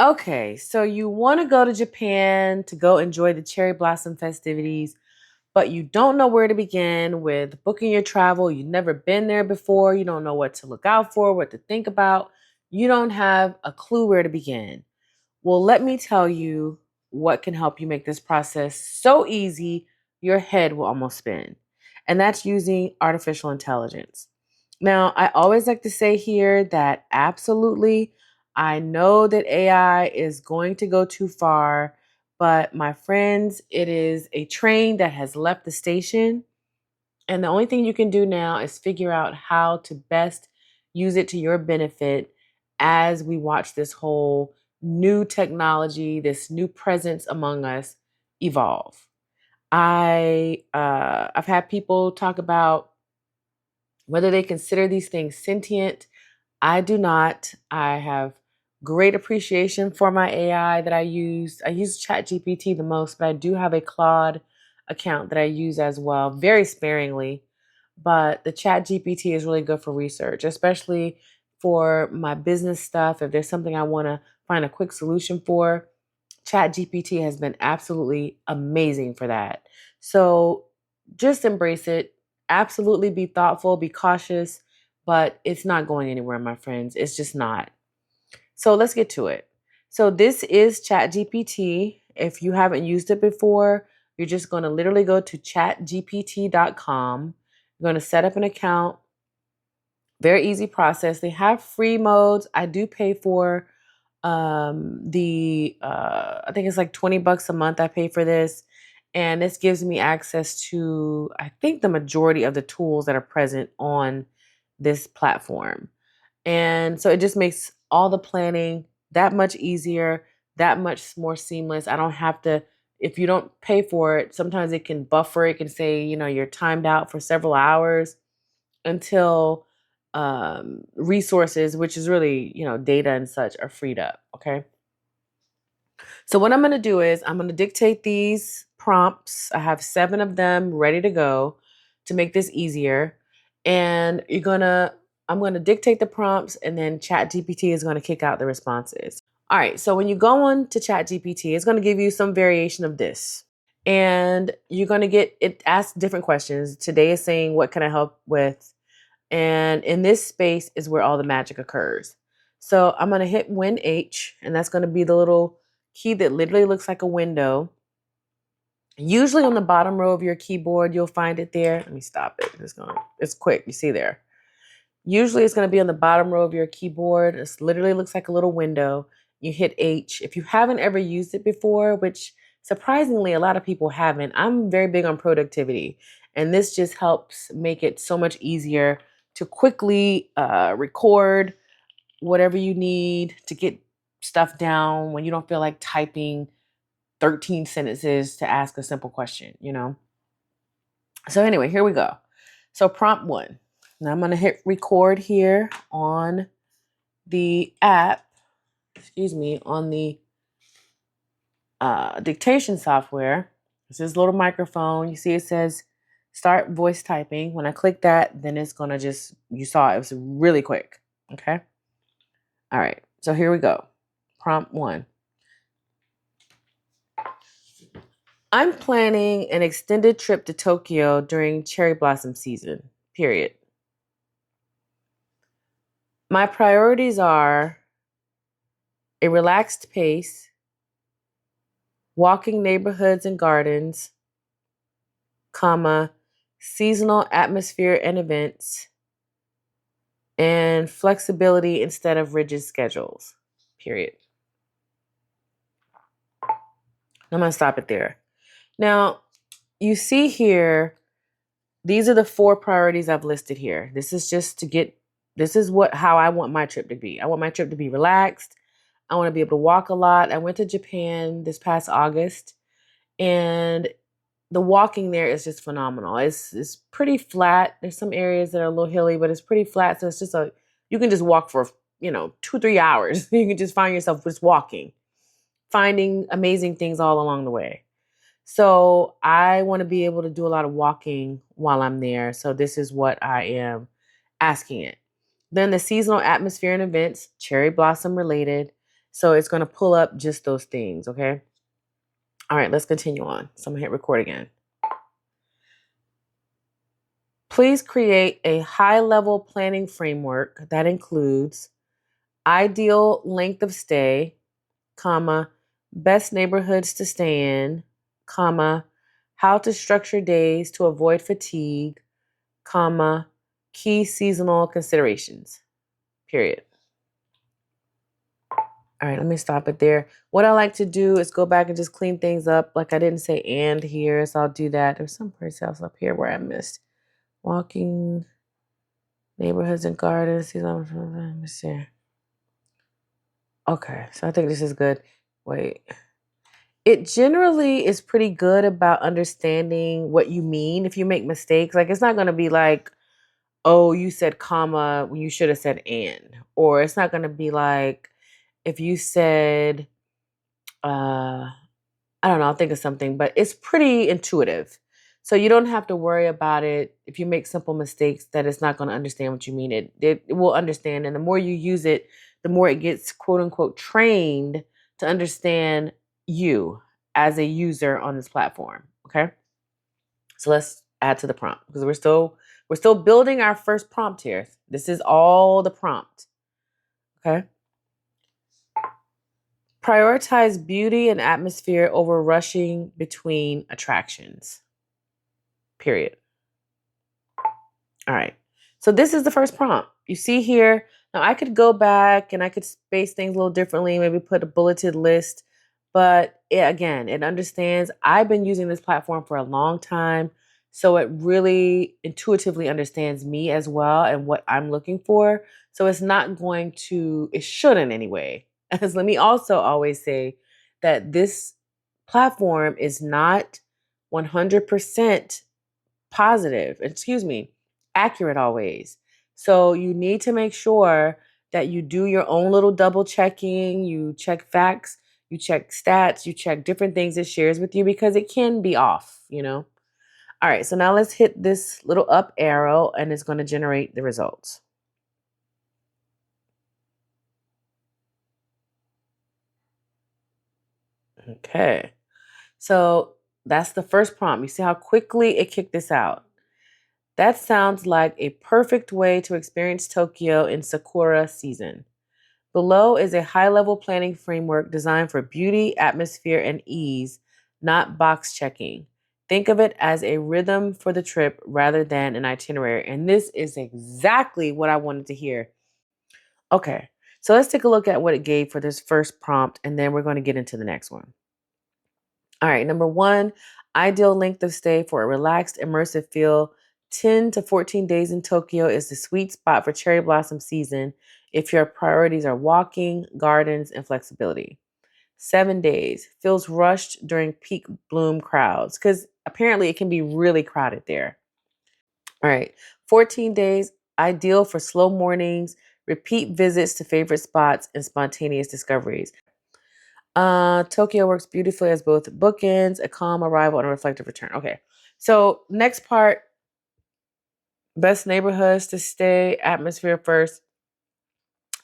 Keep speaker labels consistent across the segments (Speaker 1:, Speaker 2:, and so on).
Speaker 1: Okay, so you want to go to Japan to go enjoy the cherry blossom festivities, but you don't know where to begin with booking your travel. You've never been there before. You don't know what to look out for, what to think about. You don't have a clue where to begin. Well, let me tell you what can help you make this process so easy your head will almost spin. And that's using artificial intelligence. Now, I always like to say here that absolutely, I know that AI is going to go too far, but my friends, it is a train that has left the station. And the only thing you can do now is figure out how to best use it to your benefit as we watch this whole new technology, this new presence among us evolve. I've had people talk about whether they consider these things sentient. I do not. I have great appreciation for my AI that I use. I use ChatGPT the most, but I do have a Claude account that I use as well, very sparingly. But the ChatGPT is really good for research, especially for my business stuff. If there's something I want to find a quick solution for, ChatGPT has been absolutely amazing for that. So just embrace it. Absolutely be thoughtful, be cautious, but it's not going anywhere, my friends. It's just not. So let's get to it. So this is ChatGPT. If you haven't used it before, you're just going to literally go to chatgpt.com. You're going to set up an account. Very easy process. They have free modes. I do pay for I think it's like $20 a month I pay for this. And this gives me access to, I think, the majority of the tools that are present on this platform. And so it just makes all the planning that much easier, that much more seamless. I don't have to, if you don't pay for it, sometimes it can buffer. It can say, you're timed out for several hours until resources, which is really, data and such, are freed up. Okay. So what I'm going to do is I'm going to dictate these prompts. I have 7 of them ready to go to make this easier. And I'm going to dictate the prompts, and then ChatGPT is going to kick out the responses. All right. So when you go on to ChatGPT, it's going to give you some variation of this. And you're going to get it asked different questions. Today is saying, what can I help with? And in this space is where all the magic occurs. So I'm going to hit Win H, and that's going to be the little key that literally looks like a window. Usually on the bottom row of your keyboard, you'll find it there. Let me stop it. It's quick. You see there. Usually it's going to be on the bottom row of your keyboard. It literally looks like a little window. You hit H. If you haven't ever used it before, which surprisingly a lot of people haven't, I'm very big on productivity. And this just helps make it so much easier to quickly record whatever you need to get stuff down when you don't feel like typing 13 sentences to ask a simple question, So anyway, here we go. So prompt 1. Now I'm going to hit record here on the app, on the dictation software. This is a little microphone. You see it says start voice typing. When I click that, then it's going to you saw it was really quick. Okay. All right. So here we go. Prompt 1. I'm planning an extended trip to Tokyo during cherry blossom season, period. My priorities are a relaxed pace, walking neighborhoods and gardens, seasonal atmosphere and events, and flexibility instead of rigid schedules, period. I'm going to stop it there. Now, you see here, these are the 4 priorities I've listed here. This is just how I want my trip to be. I want my trip to be relaxed. I want to be able to walk a lot. I went to Japan this past August, and the walking there is just phenomenal. It's pretty flat. There's some areas that are a little hilly, but it's pretty flat. So it's just you can just walk for, 2-3 hours. You can just find yourself just walking, finding amazing things all along the way. So I want to be able to do a lot of walking while I'm there. So this is what I am asking it. Then the seasonal atmosphere and events, cherry blossom related, So it's going to pull up just those things, okay? All right, let's continue on. So I'm going to hit record again. Please create a high-level planning framework that includes ideal length of stay, comma, best neighborhoods to stay in, comma, how to structure days to avoid fatigue, comma, key seasonal considerations, period. All right, let me stop it there. What I like to do is go back and just clean things up. Like I didn't say and here, so I'll do that. There's some place else up here where I missed. Walking neighborhoods and gardens. Let me see. Okay, so I think this is good. Wait. It generally is pretty good about understanding what you mean if you make mistakes. Like it's not going to be like, oh, you said comma when you should have said and. Or it's not going to be like if you said, I don't know, I'll think of something, but it's pretty intuitive. So you don't have to worry about it if you make simple mistakes that it's not going to understand what you mean. It will understand. And the more you use it, the more it gets quote unquote trained to understand you as a user on this platform. Okay. So let's add to the prompt because we're still building our first prompt here. This is all the prompt. Okay. Prioritize beauty and atmosphere over rushing between attractions. Period. All right. So this is the first prompt. You see here, now I could go back and I could space things a little differently, maybe put a bulleted list, but again, it understands I've been using this platform for a long time. So it really intuitively understands me as well and what I'm looking for. So it's not going to, it shouldn't anyway. As let me also always say that this platform is not 100% accurate always. So you need to make sure that you do your own little double checking, you check facts, you check stats, you check different things it shares with you because it can be off, you know? All right, so now let's hit this little up arrow and it's going to generate the results. Okay, so that's the first prompt. You see how quickly it kicked this out. That sounds like a perfect way to experience Tokyo in Sakura season. Below is a high-level planning framework designed for beauty, atmosphere, and ease, not box checking. Think of it as a rhythm for the trip rather than an itinerary. And this is exactly what I wanted to hear. Okay, so let's take a look at what it gave for this first prompt, and then we're going to get into the next one. All right, number one, ideal length of stay for a relaxed, immersive feel. 10 to 14 days in Tokyo is the sweet spot for cherry blossom season if your priorities are walking, gardens, and flexibility. 7 days feels rushed during peak bloom crowds because apparently it can be really crowded there. All right, 14 days, ideal for slow mornings, repeat visits to favorite spots, and spontaneous discoveries. Tokyo works beautifully as both bookends, a calm arrival, and a reflective return. Okay, so next part, best neighborhoods to stay, atmosphere first.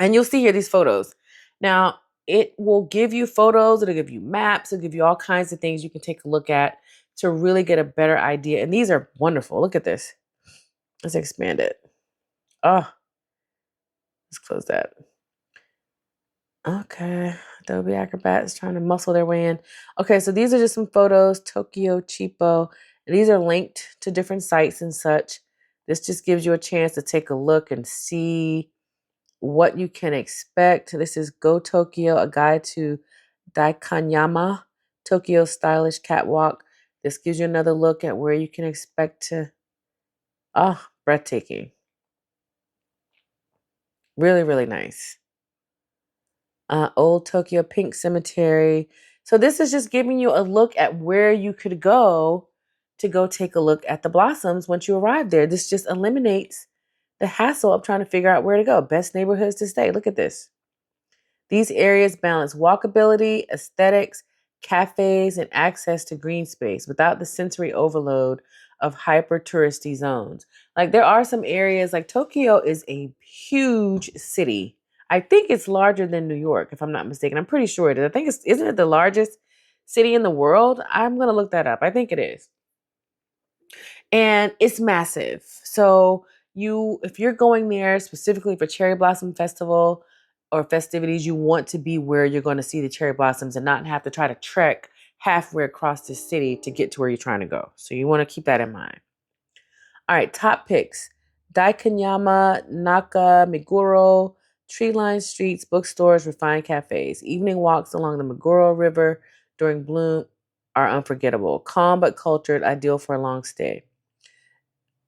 Speaker 1: And you'll see here these photos. Now, it will give you photos, it'll give you maps, it'll give you all kinds of things you can take a look at to really get a better idea. And these are wonderful. Look at this. Let's expand it. Oh, let's close that. Okay, Adobe Acrobat is trying to muscle their way in. Okay, so these are just some photos, Tokyo Cheapo. And these are linked to different sites and such. This just gives you a chance to take a look and see what you can expect. This is Go Tokyo, a guide to Daikanyama, Tokyo's stylish catwalk. This gives you another look at where you can expect to, breathtaking. Really, really nice. Old Tokyo Pink Cemetery. So this is just giving you a look at where you could go to go take a look at the blossoms once you arrive there. This just eliminates the hassle of trying to figure out where to go. Best neighborhoods to stay. Look at this. These areas balance walkability, aesthetics, cafes, and access to green space without the sensory overload of hyper touristy zones. Like there are some areas, like Tokyo is a huge city. I think it's larger than New York, if I'm not mistaken. I'm pretty sure it is. I think isn't it the largest city in the world? I'm gonna look that up. I think it is. And it's massive. So if you're going there specifically for Cherry Blossom Festival or festivities, you want to be where you're going to see the cherry blossoms and not have to try to trek halfway across the city to get to where you're trying to go. So you want to keep that in mind. All right, top picks. Daikanyama, Naka, Meguro, tree-lined streets, bookstores, refined cafes. Evening walks along the Meguro River during bloom are unforgettable. Calm but cultured, ideal for a long stay.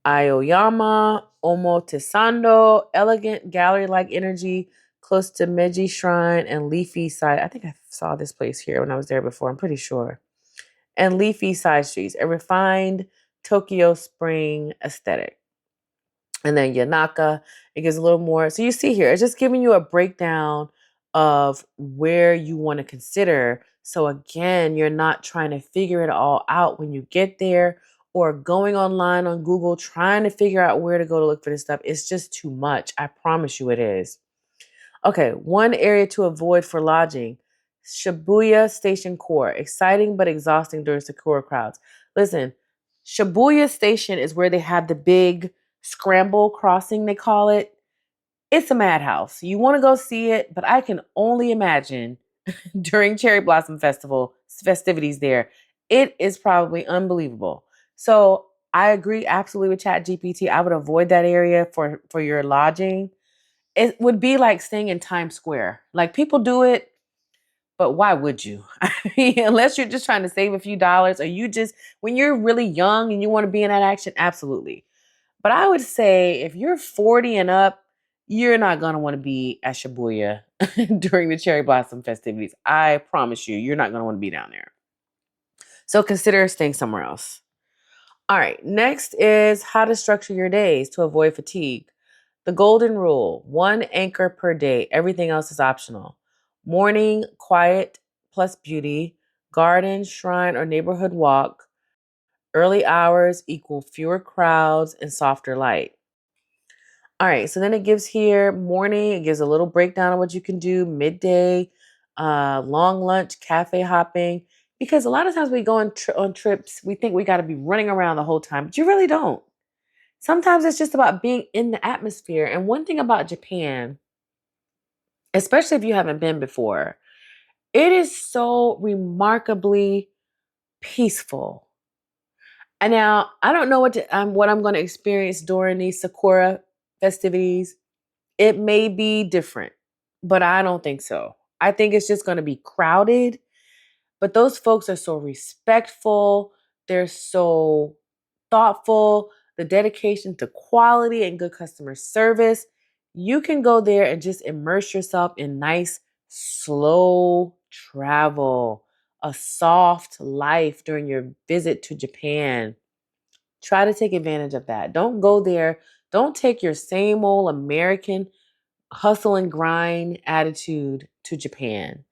Speaker 1: Aoyama, Omotesando, elegant gallery-like energy, close to Meiji Shrine and leafy side. I think I saw this place here when I was there before. I'm pretty sure. And leafy side streets, a refined Tokyo Spring aesthetic. And then Yanaka, it gives a little more. So you see here, it's just giving you a breakdown of where you want to consider. So again, you're not trying to figure it all out when you get there or going online on Google trying to figure out where to go to look for this stuff. It's just too much. I promise you it is. Okay, one area to avoid for lodging. Shibuya Station Core. Exciting but exhausting during Sakura crowds. Listen, Shibuya Station is where they have the big scramble crossing, they call it. It's a madhouse. You want to go see it, but I can only imagine during Cherry Blossom Festival festivities there, it is probably unbelievable. So I agree absolutely with ChatGPT. I would avoid that area for your lodging. It would be like staying in Times Square. Like people do it, but why would you? I mean, unless you're just trying to save a few dollars or you just, when you're really young and you want to be in that action, absolutely. But I would say if you're 40 and up, you're not going to want to be at Shibuya during the Cherry Blossom festivities. I promise you, you're not going to want to be down there. So consider staying somewhere else. All right, next is how to structure your days to avoid fatigue. The golden rule, one anchor per day. Everything else is optional. Morning, quiet plus beauty. Garden, shrine, or neighborhood walk. Early hours equal fewer crowds and softer light. All right, so then it gives here morning, it gives a little breakdown of what you can do, midday, long lunch, cafe hopping. Because a lot of times we go on trips, we think we got to be running around the whole time, but you really don't. Sometimes it's just about being in the atmosphere. And one thing about Japan, especially if you haven't been before, it is so remarkably peaceful. And now I don't know what I'm going to experience during these Sakura festivities. It may be different, but I don't think so. I think it's just going to be crowded. But those folks are so respectful. They're so thoughtful. The dedication to quality and good customer service. You can go there and just immerse yourself in nice, slow travel, a soft life during your visit to Japan. Try to take advantage of that. Don't go there. Don't take your same old American hustle and grind attitude to Japan.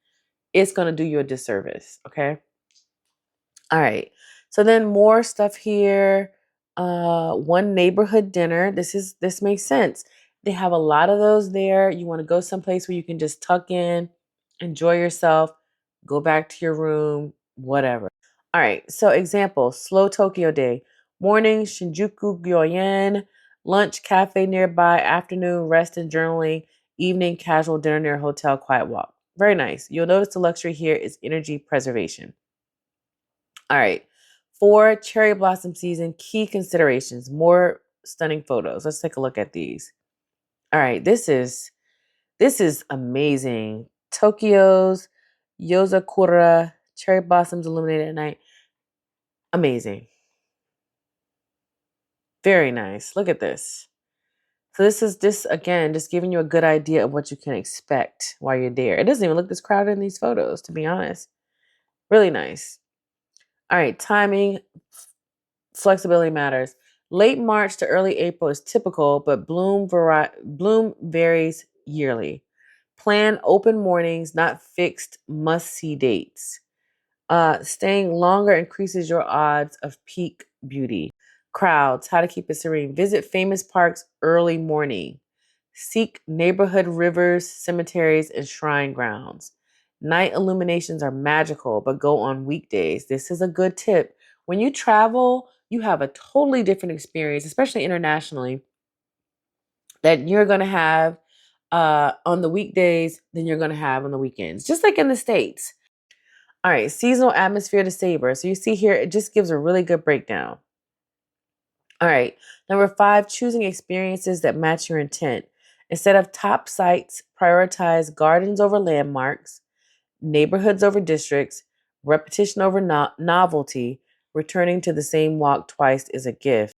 Speaker 1: It's going to do you a disservice. Okay. All right. So then more stuff here. One neighborhood dinner. This makes sense. They have a lot of those there. You want to go someplace where you can just tuck in, enjoy yourself, go back to your room, whatever. All right. So example, slow Tokyo day. Morning, Shinjuku Gyoen. Lunch, cafe nearby. Afternoon, rest and journaling. Evening, casual dinner near hotel, quiet walk. Very nice. You'll notice the luxury here is energy preservation. All right. For cherry blossom season, key considerations, more stunning photos. Let's take a look at these. All right. This is amazing. Tokyo's Yozakura cherry blossoms illuminated at night. Amazing. Very nice. Look at this. So this again, just giving you a good idea of what you can expect while you're there. It doesn't even look this crowded in these photos, to be honest. Really nice. All right, timing, flexibility matters. Late March to early April is typical, but bloom varies yearly. Plan open mornings, not fixed must-see dates. Staying longer increases your odds of peak beauty. Crowds, how to keep it serene. Visit famous parks early morning. Seek neighborhood rivers, cemeteries, and shrine grounds. Night illuminations are magical, but go on weekdays. This is a good tip. When you travel, you have a totally different experience, especially internationally, that you're going to have on the weekdays than you're going to have on the weekends, just like in the States. All right, seasonal atmosphere to savor. So you see here, it just gives a really good breakdown. All right, number 5, choosing experiences that match your intent. Instead of top sites, prioritize gardens over landmarks, neighborhoods over districts, repetition over novelty. Returning to the same walk twice is a gift.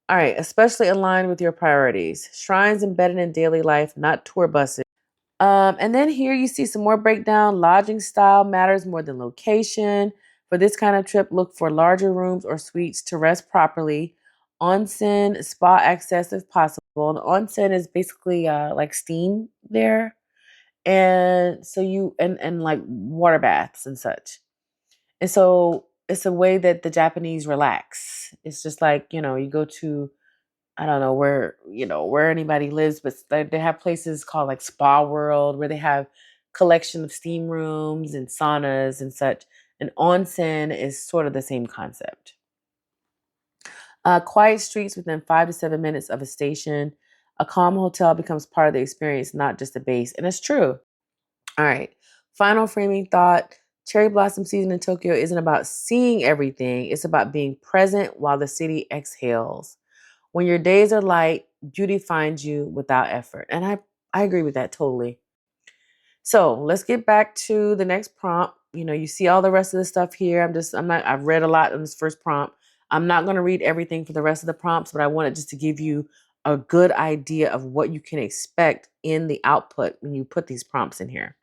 Speaker 1: All right, especially aligned with your priorities. Shrines embedded in daily life, not tour buses. And then here you see some more breakdown. Lodging style matters more than location. For this kind of trip, look for larger rooms or suites to rest properly. Onsen, spa access if possible. And onsen is basically like steam there. And so and like water baths and such. And so it's a way that the Japanese relax. It's just like, you go to, I don't know where anybody lives, but they have places called like Spa World where they have collection of steam rooms and saunas and such. And onsen is sort of the same concept. Quiet streets within 5 to 7 minutes of a station. A calm hotel becomes part of the experience, not just a base. And it's true. All right. Final framing thought. Cherry blossom season in Tokyo isn't about seeing everything. It's about being present while the city exhales. When your days are light, beauty finds you without effort. And I agree with that totally. So let's get back to the next prompt. You see all the rest of the stuff here. I've read a lot in this first prompt. I'm not going to read everything for the rest of the prompts, but I wanted just to give you a good idea of what you can expect in the output when you put these prompts in here.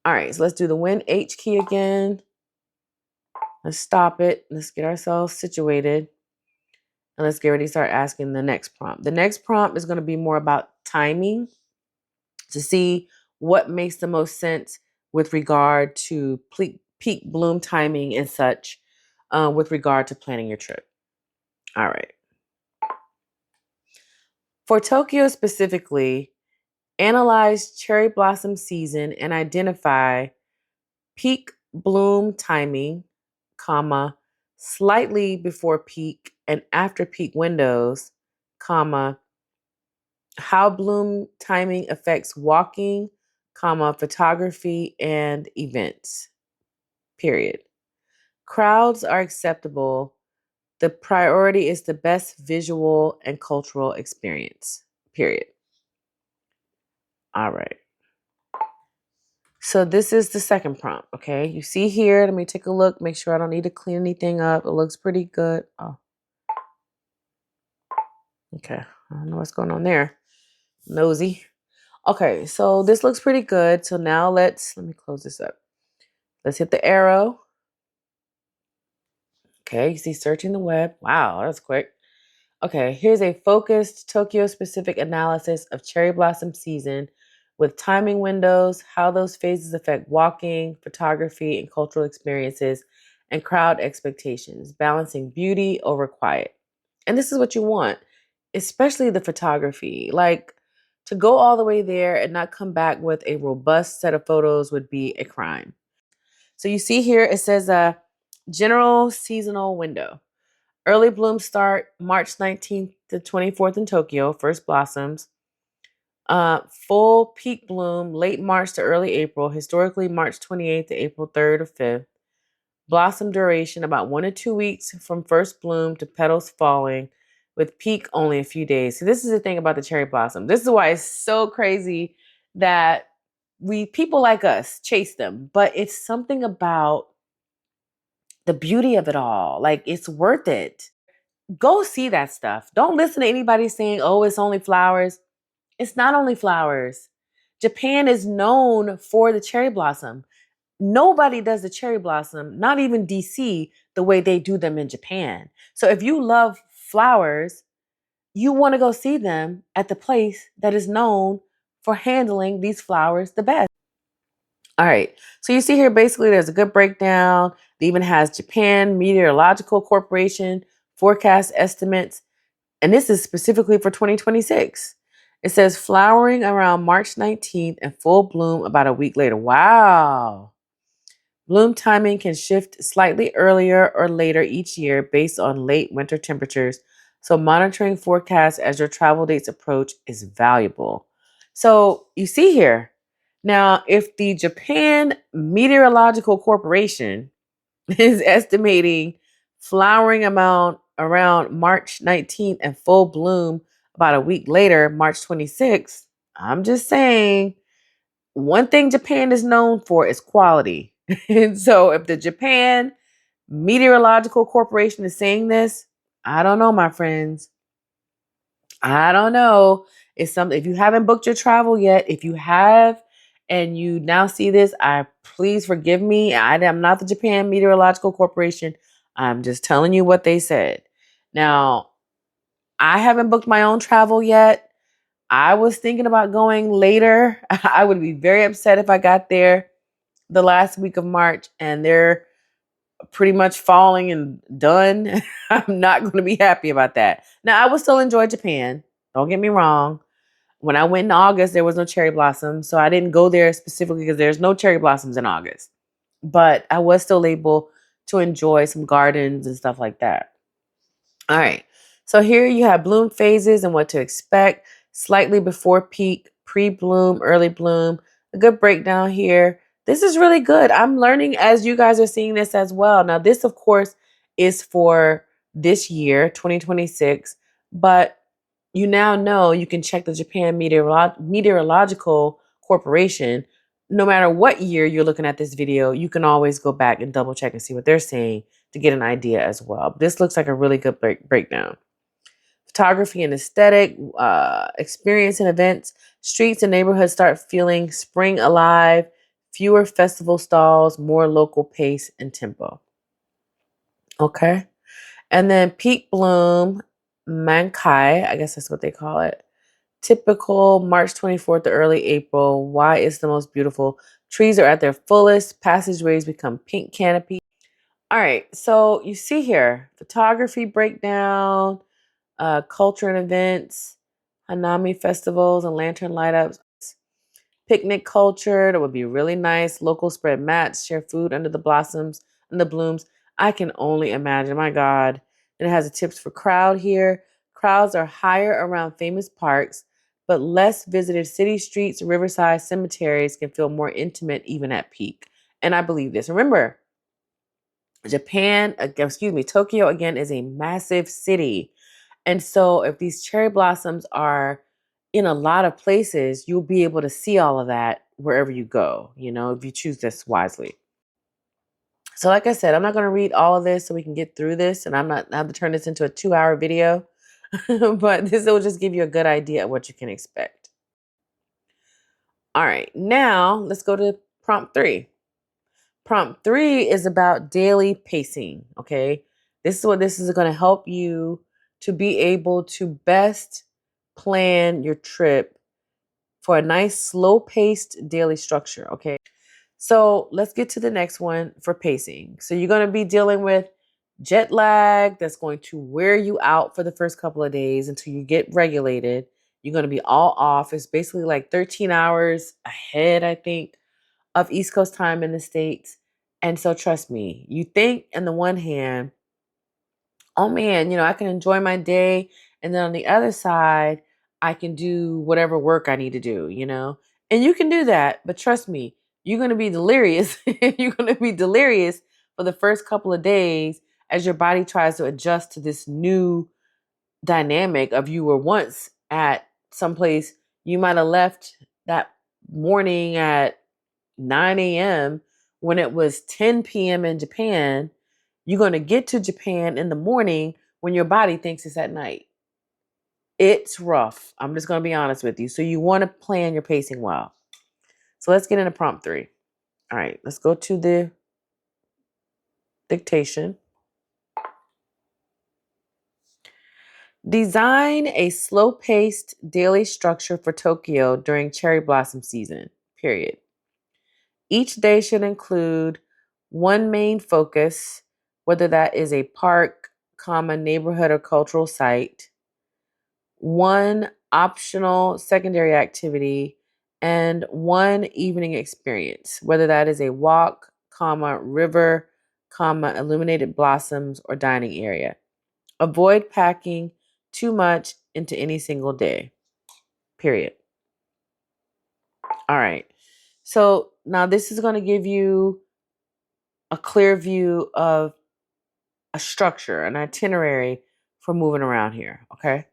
Speaker 1: All right, so let's do the Win H key again. Let's stop it. Let's get ourselves situated. And let's get ready to start asking the next prompt. The next prompt is going to be more about timing to see what makes the most sense with regard to peak bloom timing and such with regard to planning your trip. All right. For Tokyo specifically, analyze cherry blossom season and identify peak bloom timing, comma, slightly before peak and after peak windows, comma, how bloom timing affects walking, comma, photography and events, period. Crowds are acceptable. The priority is the best visual and cultural experience, period. All right. So this is the second prompt, okay? You see here, let me take a look, make sure I don't need to clean anything up. It looks pretty good. Oh. Okay, I don't know what's going on there. Nosy. Okay, so this looks pretty good. So now let me close this up. Let's hit the arrow. Okay, you see searching the web. Wow, that's quick. Okay, here's a focused Tokyo-specific analysis of cherry blossom season with timing windows, how those phases affect walking, photography, and cultural experiences, and crowd expectations, balancing beauty over quiet. And this is what you want, especially the photography. Like, to go all the way there and not come back with a robust set of photos would be a crime. So you see here, it says a general seasonal window. Early blooms start March 19th to 24th in Tokyo, first blossoms. Full peak bloom late March to early April, historically March 28th to April 3rd or 5th. Blossom duration about 1 to 2 weeks from first bloom to petals falling, with peak only a few days. So this is the thing about the cherry blossom. This is why it's so crazy that people like us chase them, but it's something about the beauty of it all. Like, it's worth it. Go see that stuff. Don't listen to anybody saying, oh, it's only flowers. It's not only flowers. Japan is known for the cherry blossom. Nobody does the cherry blossom, not even DC, the way they do them in Japan. So if you love flowers, you want to go see them at the place that is known for handling these flowers the best. All right. So you see here, basically, there's a good breakdown. It even has Japan Meteorological Corporation forecast estimates. And this is specifically for 2026. It says flowering around March 19th and full bloom about a week later. Wow. Bloom timing can shift slightly earlier or later each year based on late winter temperatures. So monitoring forecasts as your travel dates approach is valuable. So you see here, now if the Japan Meteorological Corporation is estimating flowering amount around March 19th and full bloom about a week later, March 26th, I'm just saying one thing Japan is known for is quality. And so if the Japan Meteorological Corporation is saying this, I don't know, my friends. I don't know. It's something, if you haven't booked your travel yet, if you have and you now see this, I please forgive me. I am not the Japan Meteorological Corporation. I'm just telling you what they said. Now, I haven't booked my own travel yet. I was thinking about going later. I would be very upset if I got there the last week of March and they're pretty much falling and done. I'm not going to be happy about that. Now, I will still enjoy Japan. Don't get me wrong. When I went in August, there was no cherry blossoms. So I didn't go there specifically because there's no cherry blossoms in August. But I was still able to enjoy some gardens and stuff like that. All right. So here you have bloom phases and what to expect. Slightly before peak, pre-bloom, early bloom. A good breakdown here. This is really good. I'm learning as you guys are seeing this as well. Now, this, of course, is for this year, 2026. But you now know you can check the Japan Meteorological Corporation. No matter what year you're looking at this video, you can always go back and double check and see what they're saying to get an idea as well. This looks like a really good breakdown. Photography and aesthetic, experience and events, streets and neighborhoods start feeling spring alive, fewer festival stalls, more local pace and tempo. Okay. And then peak bloom, Mankai, I guess that's what they call it. Typical March 24th to early April. Why is the most beautiful? Trees are at their fullest. Passageways become pink canopy. All right, so you see here, photography breakdown, culture and events, Hanami festivals and lantern light ups, picnic culture, that would be really nice. Local spread mats, share food under the blossoms and the blooms. I can only imagine, my God. And it has the tips for crowd here. Crowds are higher around famous parks, but less visited city streets, riverside cemeteries can feel more intimate even at peak. And I believe this. Remember, Tokyo again is a massive city. And so if these cherry blossoms are in a lot of places, you'll be able to see all of that wherever you go, if you choose this wisely. So like I said, I'm not going to read all of this so we can get through this, and I have to turn this into a 2-hour video, but this will just give you a good idea of what you can expect. All right, now let's go to prompt 3. Prompt 3 is about daily pacing, okay? This is what this is going to help you to be able to best plan your trip for a nice slow-paced daily structure, okay? So let's get to the next one for pacing. So you're going to be dealing with jet lag that's going to wear you out for the first couple of days until you get regulated. You're going to be all off. It's basically like 13 hours ahead, I think, of East Coast time in the States. And so trust me, you think on the one hand, oh man, I can enjoy my day. And then on the other side, I can do whatever work I need to do. And you can do that. But trust me, you're going to be delirious. You're going to be delirious for the first couple of days as your body tries to adjust to this new dynamic of you were once at someplace you might have left that morning at 9 a.m. when it was 10 p.m. in Japan. You're going to get to Japan in the morning when your body thinks it's at night. It's rough. I'm just going to be honest with you. So you want to plan your pacing well. So let's get into prompt 3. All right, let's go to the dictation. Design a slow-paced daily structure for Tokyo during cherry blossom season, period. Each day should include one main focus, whether that is a park, neighborhood, or cultural site, one optional secondary activity, and one evening experience, whether that is a walk, river, illuminated blossoms, or dining area. Avoid packing too much into any single day. Period. All right. So now this is going to give you a clear view of a structure, an itinerary for moving around here. Okay.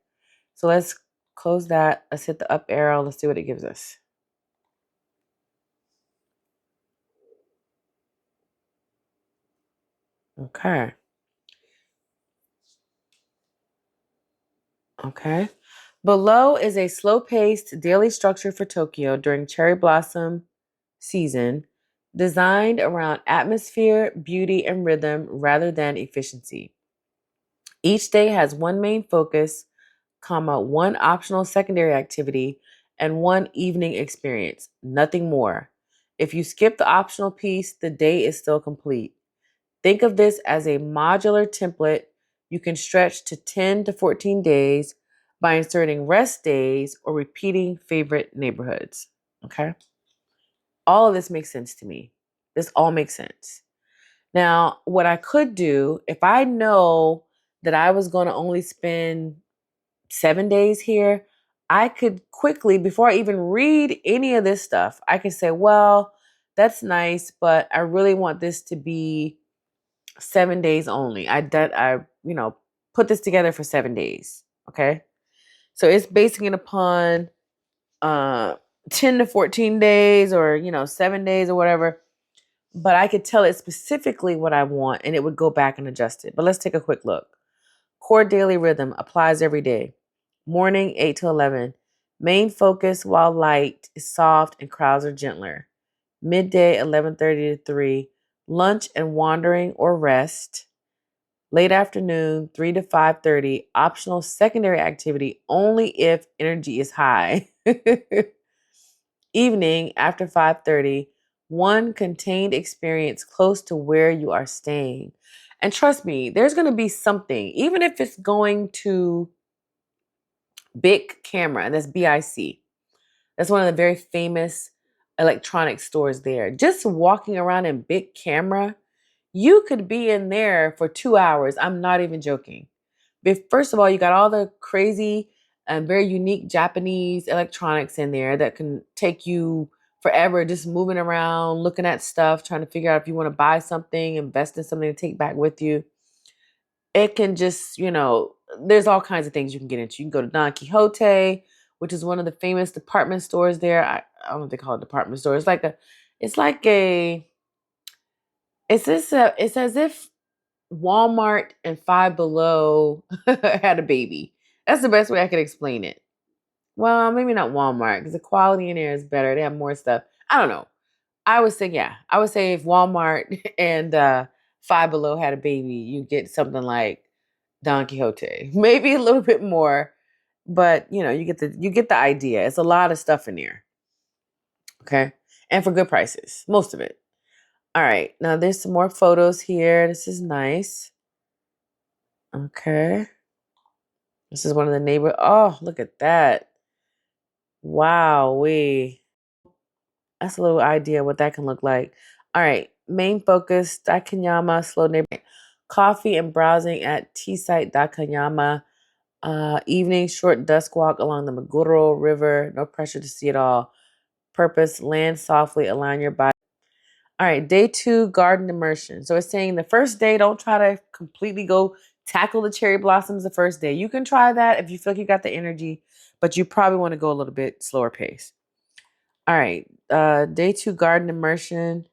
Speaker 1: So let's close that. Let's hit the up arrow. Let's see what it gives us. Okay. Okay. Below is a slow-paced daily structure for Tokyo during cherry blossom season, designed around atmosphere, beauty, and rhythm rather than efficiency. Each day has one main focus, one optional secondary activity, and one evening experience, nothing more. If you skip the optional piece, the day is still complete. Think of this as a modular template you can stretch to 10 to 14 days by inserting rest days or repeating favorite neighborhoods. Okay? All of this makes sense to me. This all makes sense. Now, what I could do, if I know that I was going to only spend 7 days here, I could quickly, before I even read any of this stuff, I could say, well, that's nice, but I really want this to be 7 days only. I put this together for 7 days. Okay. So it's basing it upon uh 10 to 14 days or 7 days or whatever. But I could tell it specifically what I want and it would go back and adjust it. But let's take a quick look. Core daily rhythm applies every day. Morning 8 to 11. Main focus while light is soft and crowds are gentler. Midday 11:30 to 3. Lunch and wandering or rest. Late afternoon 3 to 5:30. Optional secondary activity only if energy is high. Evening after 5:30. One contained experience close to where you are staying. And trust me, there's going to be something, even if it's going to Bic Camera, and that's BIC. That's one of the very famous electronic stores there. Just walking around in Bic Camera, you could be in there for 2 hours. I'm not even joking. But first of all, you got all the crazy and very unique Japanese electronics in there that can take you forever just moving around, looking at stuff, trying to figure out if you want to buy something, invest in something to take back with you. It can just, there's all kinds of things you can get into. You can go to Don Quixote, which is one of the famous department stores there. I don't know if they call it department store. It's like a, it's as if Walmart and Five Below had a baby. That's the best way I could explain it. Well, maybe not Walmart because the quality in there is better. They have more stuff. I don't know. I would say if Walmart and Five Below had a baby, you get something like Don Quixote, maybe a little bit more, but you get the idea. It's a lot of stuff in there, okay, and for good prices, most of it. All right, now there's some more photos here. This is nice. Okay, this is one of the neighbor. Oh, look at that! Wow, that's a little idea what that can look like. All right, main focus Dakanyama slow neighborhood. Coffee and browsing at Tea Site Dakanyama. Evening short dusk walk along the Meguro River. No pressure to see it all. Purpose land softly, align your body. All right, day 2 garden immersion. So it's saying the first day, don't try to completely go tackle the cherry blossoms the first day. You can try that if you feel like you got the energy, but you probably want to go a little bit slower pace. All right, day 2 garden immersion.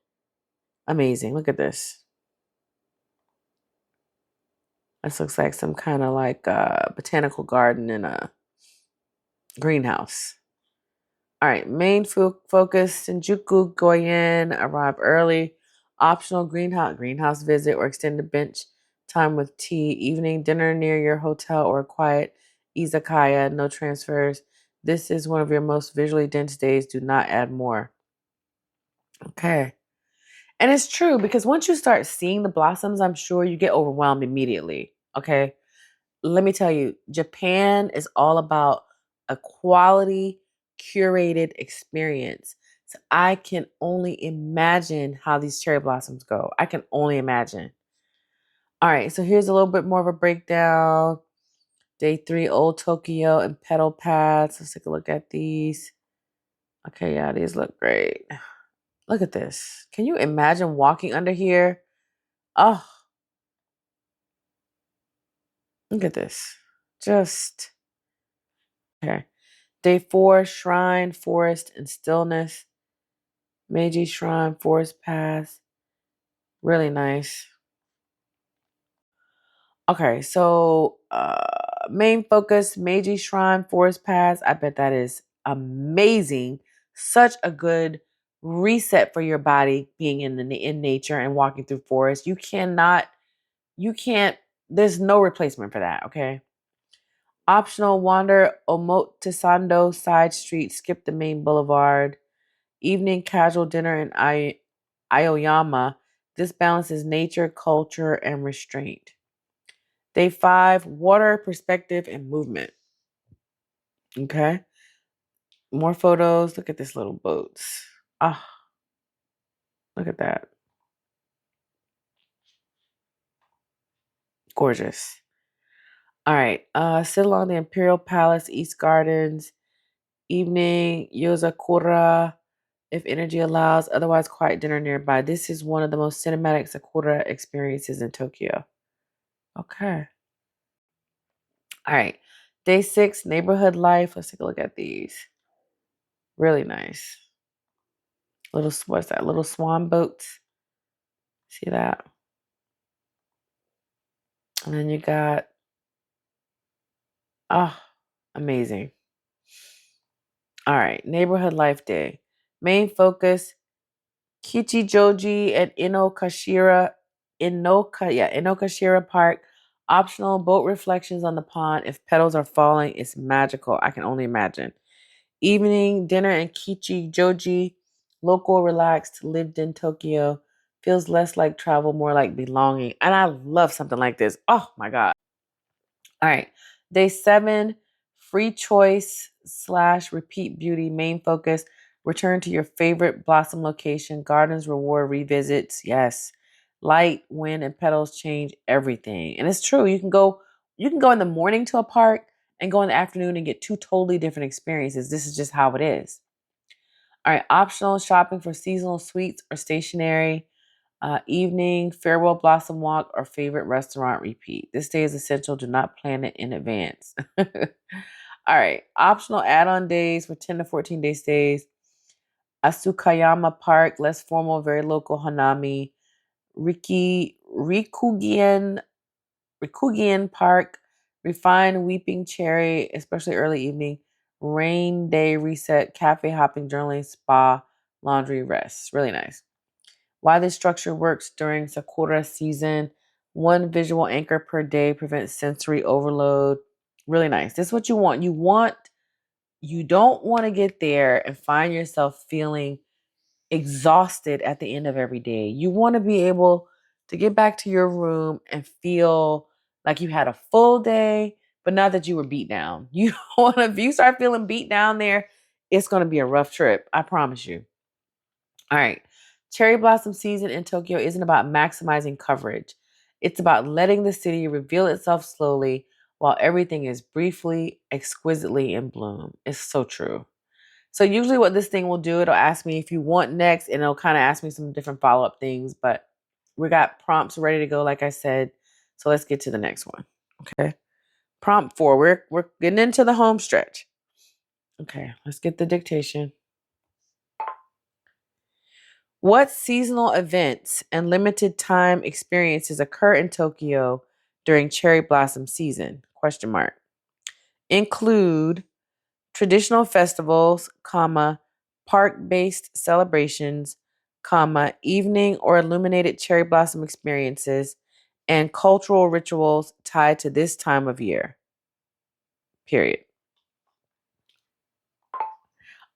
Speaker 1: Amazing. Look at this. This looks like some kind of like botanical garden in a greenhouse. All right, main focus Shinjuku Goyen, arrive early. Optional greenhouse visit or extended bench time with tea. Evening dinner near your hotel or quiet izakaya, no transfers. This is one of your most visually dense days. Do not add more. Okay. And it's true because once you start seeing the blossoms, I'm sure you get overwhelmed immediately. Okay. Let me tell you, Japan is all about a quality, curated experience. So I can only imagine how these cherry blossoms go. I can only imagine. All right, so here's a little bit more of a breakdown. Day 3, Old Tokyo and petal paths. Let's take a look at these. Okay, yeah, these look great. Look at this. Can you imagine walking under here? Oh, look at this. Just, okay. Day 4, Shrine, Forest, and Stillness. Meiji Shrine, Forest Path. Really nice. Okay, so main focus, Meiji Shrine, Forest Pass. I bet that is amazing. Such a good reset for your body being in nature and walking through forest. You can't, there's no replacement for that, okay? Optional wander Omotesando side street, skip the main boulevard. Evening casual dinner in Aoyama. This balances nature, culture, and restraint. Day 5, water, perspective, and movement. Okay. More photos. Look at this little boats. Ah, look at that. Gorgeous. All right. Sit along the Imperial Palace, East Gardens. Evening, Yozakura, if energy allows. Otherwise, quiet dinner nearby. This is one of the most cinematic Sakura experiences in Tokyo. Okay. All right. Day 6, neighborhood life. Let's take a look at these. Really nice. What's that? Little swan boats. See that? And then you got, oh, amazing. All right. Neighborhood life day. Main focus, Kichijoji and Inokashira Park. Optional boat reflections on the pond. If petals are falling, it's magical. I can only imagine. Evening dinner in Kichijoji. Local, relaxed, lived in Tokyo. Feels less like travel, more like belonging. And I love something like this. Oh my God. All right. Day 7, free choice / repeat beauty. Main focus, return to your favorite blossom location. Gardens reward revisits. Yes. Light, wind, and petals change everything. And it's true. You can go in the morning to a park and go in the afternoon and get two totally different experiences. This is just how it is. All right. Optional shopping for seasonal sweets or stationery. Evening, farewell blossom walk, or favorite restaurant repeat. This day is essential. Do not plan it in advance. All right. Optional add-on days for 10 to 14 day stays. Asukayama Park, less formal, very local Hanami. Rikugian Park, refined weeping cherry, especially early evening. Rain day reset, cafe hopping, journaling, spa, laundry, rest. Really nice. Why this structure works during Sakura season. One visual anchor per day prevents sensory overload. Really nice. This is what you want. You don't want to get there and find yourself feeling exhausted at the end of every day. You want to be able to get back to your room and feel like you had a full day, but not that you were beat down. You don't want to, if you start feeling beat down there, it's going to be a rough trip. I promise you. All right. Cherry blossom season in Tokyo isn't about maximizing coverage. It's about letting the city reveal itself slowly while everything is briefly, exquisitely in bloom. It's so true. So usually what this thing will do, it'll ask me if you want next, and it'll kind of ask me some different follow-up things, but we got prompts ready to go, like I said. So let's get to the next one. Okay. Prompt 4. We're getting into the home stretch. Okay, let's get the dictation. What seasonal events and limited time experiences occur in Tokyo during cherry blossom season? Question mark. Include traditional festivals, comma, park-based celebrations, comma, evening or illuminated cherry blossom experiences, and cultural rituals tied to this time of year. Period.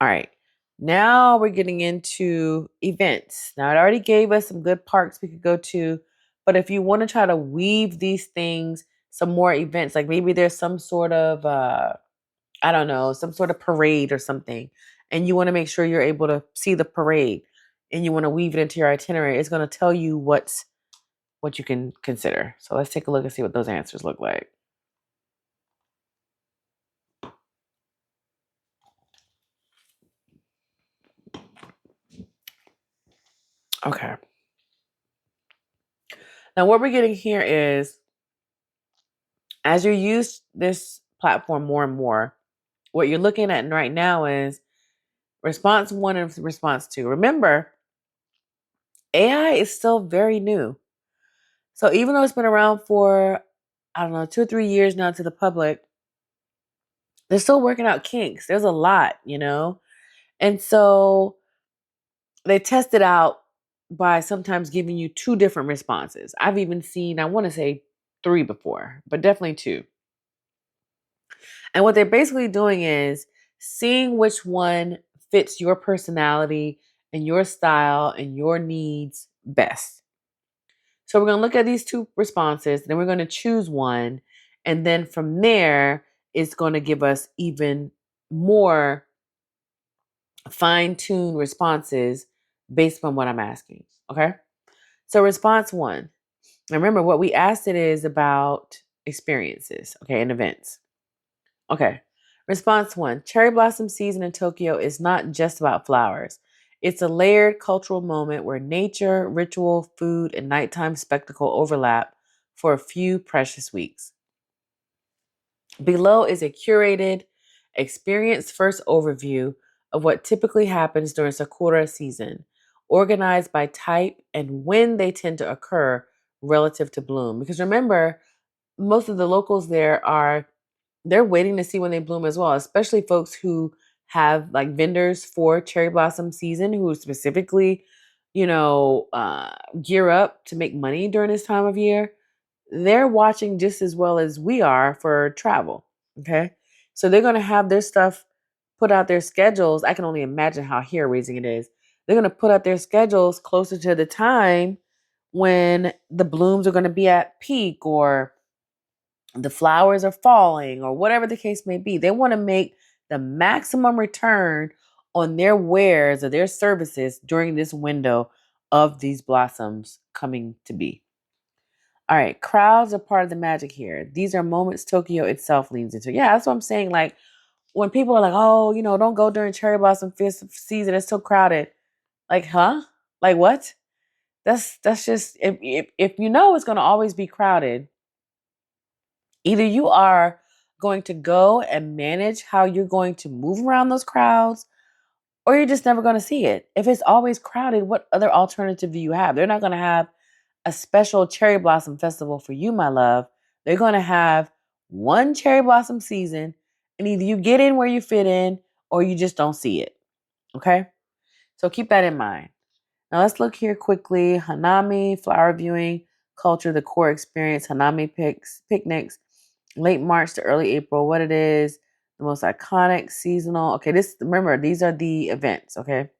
Speaker 1: All right. Now we're getting into events. Now, it already gave us some good parks we could go to, but if you want to try to weave these things, some more events, like maybe there's some sort of I don't know, some sort of parade or something, and you want to make sure you're able to see the parade and you want to weave it into your itinerary, it's going to tell you what you can consider. So let's take a look and see what those answers look like. Okay. Now what we're getting here is, as you use this platform more and more, what you're looking at right now is response 1 and response 2. Remember, AI is still very new. So even though it's been around for, I don't know, 2 or 3 years now to the public, they're still working out kinks. There's a lot, you know? And so they test it out by sometimes giving you 2 different responses. I've even seen, I want to say 3 before, but definitely 2. And what they're basically doing is seeing which one fits your personality and your style and your needs best. So we're going to look at these 2 responses, then we're going to choose one. And then from there, it's going to give us even more fine-tuned responses based on what I'm asking. Okay. So response 1. Remember, what we asked it is about experiences, okay, and events. Okay. Response 1. Cherry blossom season in Tokyo is not just about flowers. It's a layered cultural moment where nature, ritual, food, and nighttime spectacle overlap for a few precious weeks. Below is a curated, experience first overview of what typically happens during Sakura season, organized by type and when they tend to occur relative to bloom. Because remember, most of the locals there they're waiting to see when they bloom as well, especially folks who have like vendors for cherry blossom season who specifically, gear up to make money during this time of year. They're watching just as well as we are for travel. Okay. So they're going to have their stuff put out their schedules. I can only imagine how hair raising it is. They're going to put out their schedules closer to the time when the blooms are going to be at peak or the flowers are falling or whatever the case may be. They want to make the maximum return on their wares or their services during this window of these blossoms coming to be. All right, crowds are part of the magic here. These are moments Tokyo itself leans into. Yeah, that's what I'm saying. Like when people are like, "Oh, don't go during cherry blossom season. It's so crowded." Like, huh? Like what? That's just if you know it's going to always be crowded. Either you are going to go and manage how you're going to move around those crowds, or you're just never going to see it. If it's always crowded, what other alternative do you have? They're not going to have a special cherry blossom festival for you, my love. They're going to have one cherry blossom season, and either you get in where you fit in or you just don't see it. Okay? So keep that in mind. Now let's look here quickly. Hanami, flower viewing, culture, the core experience, Hanami picnics, late March to early April, what it is, the most iconic seasonal. Okay, remember, these are the events, okay?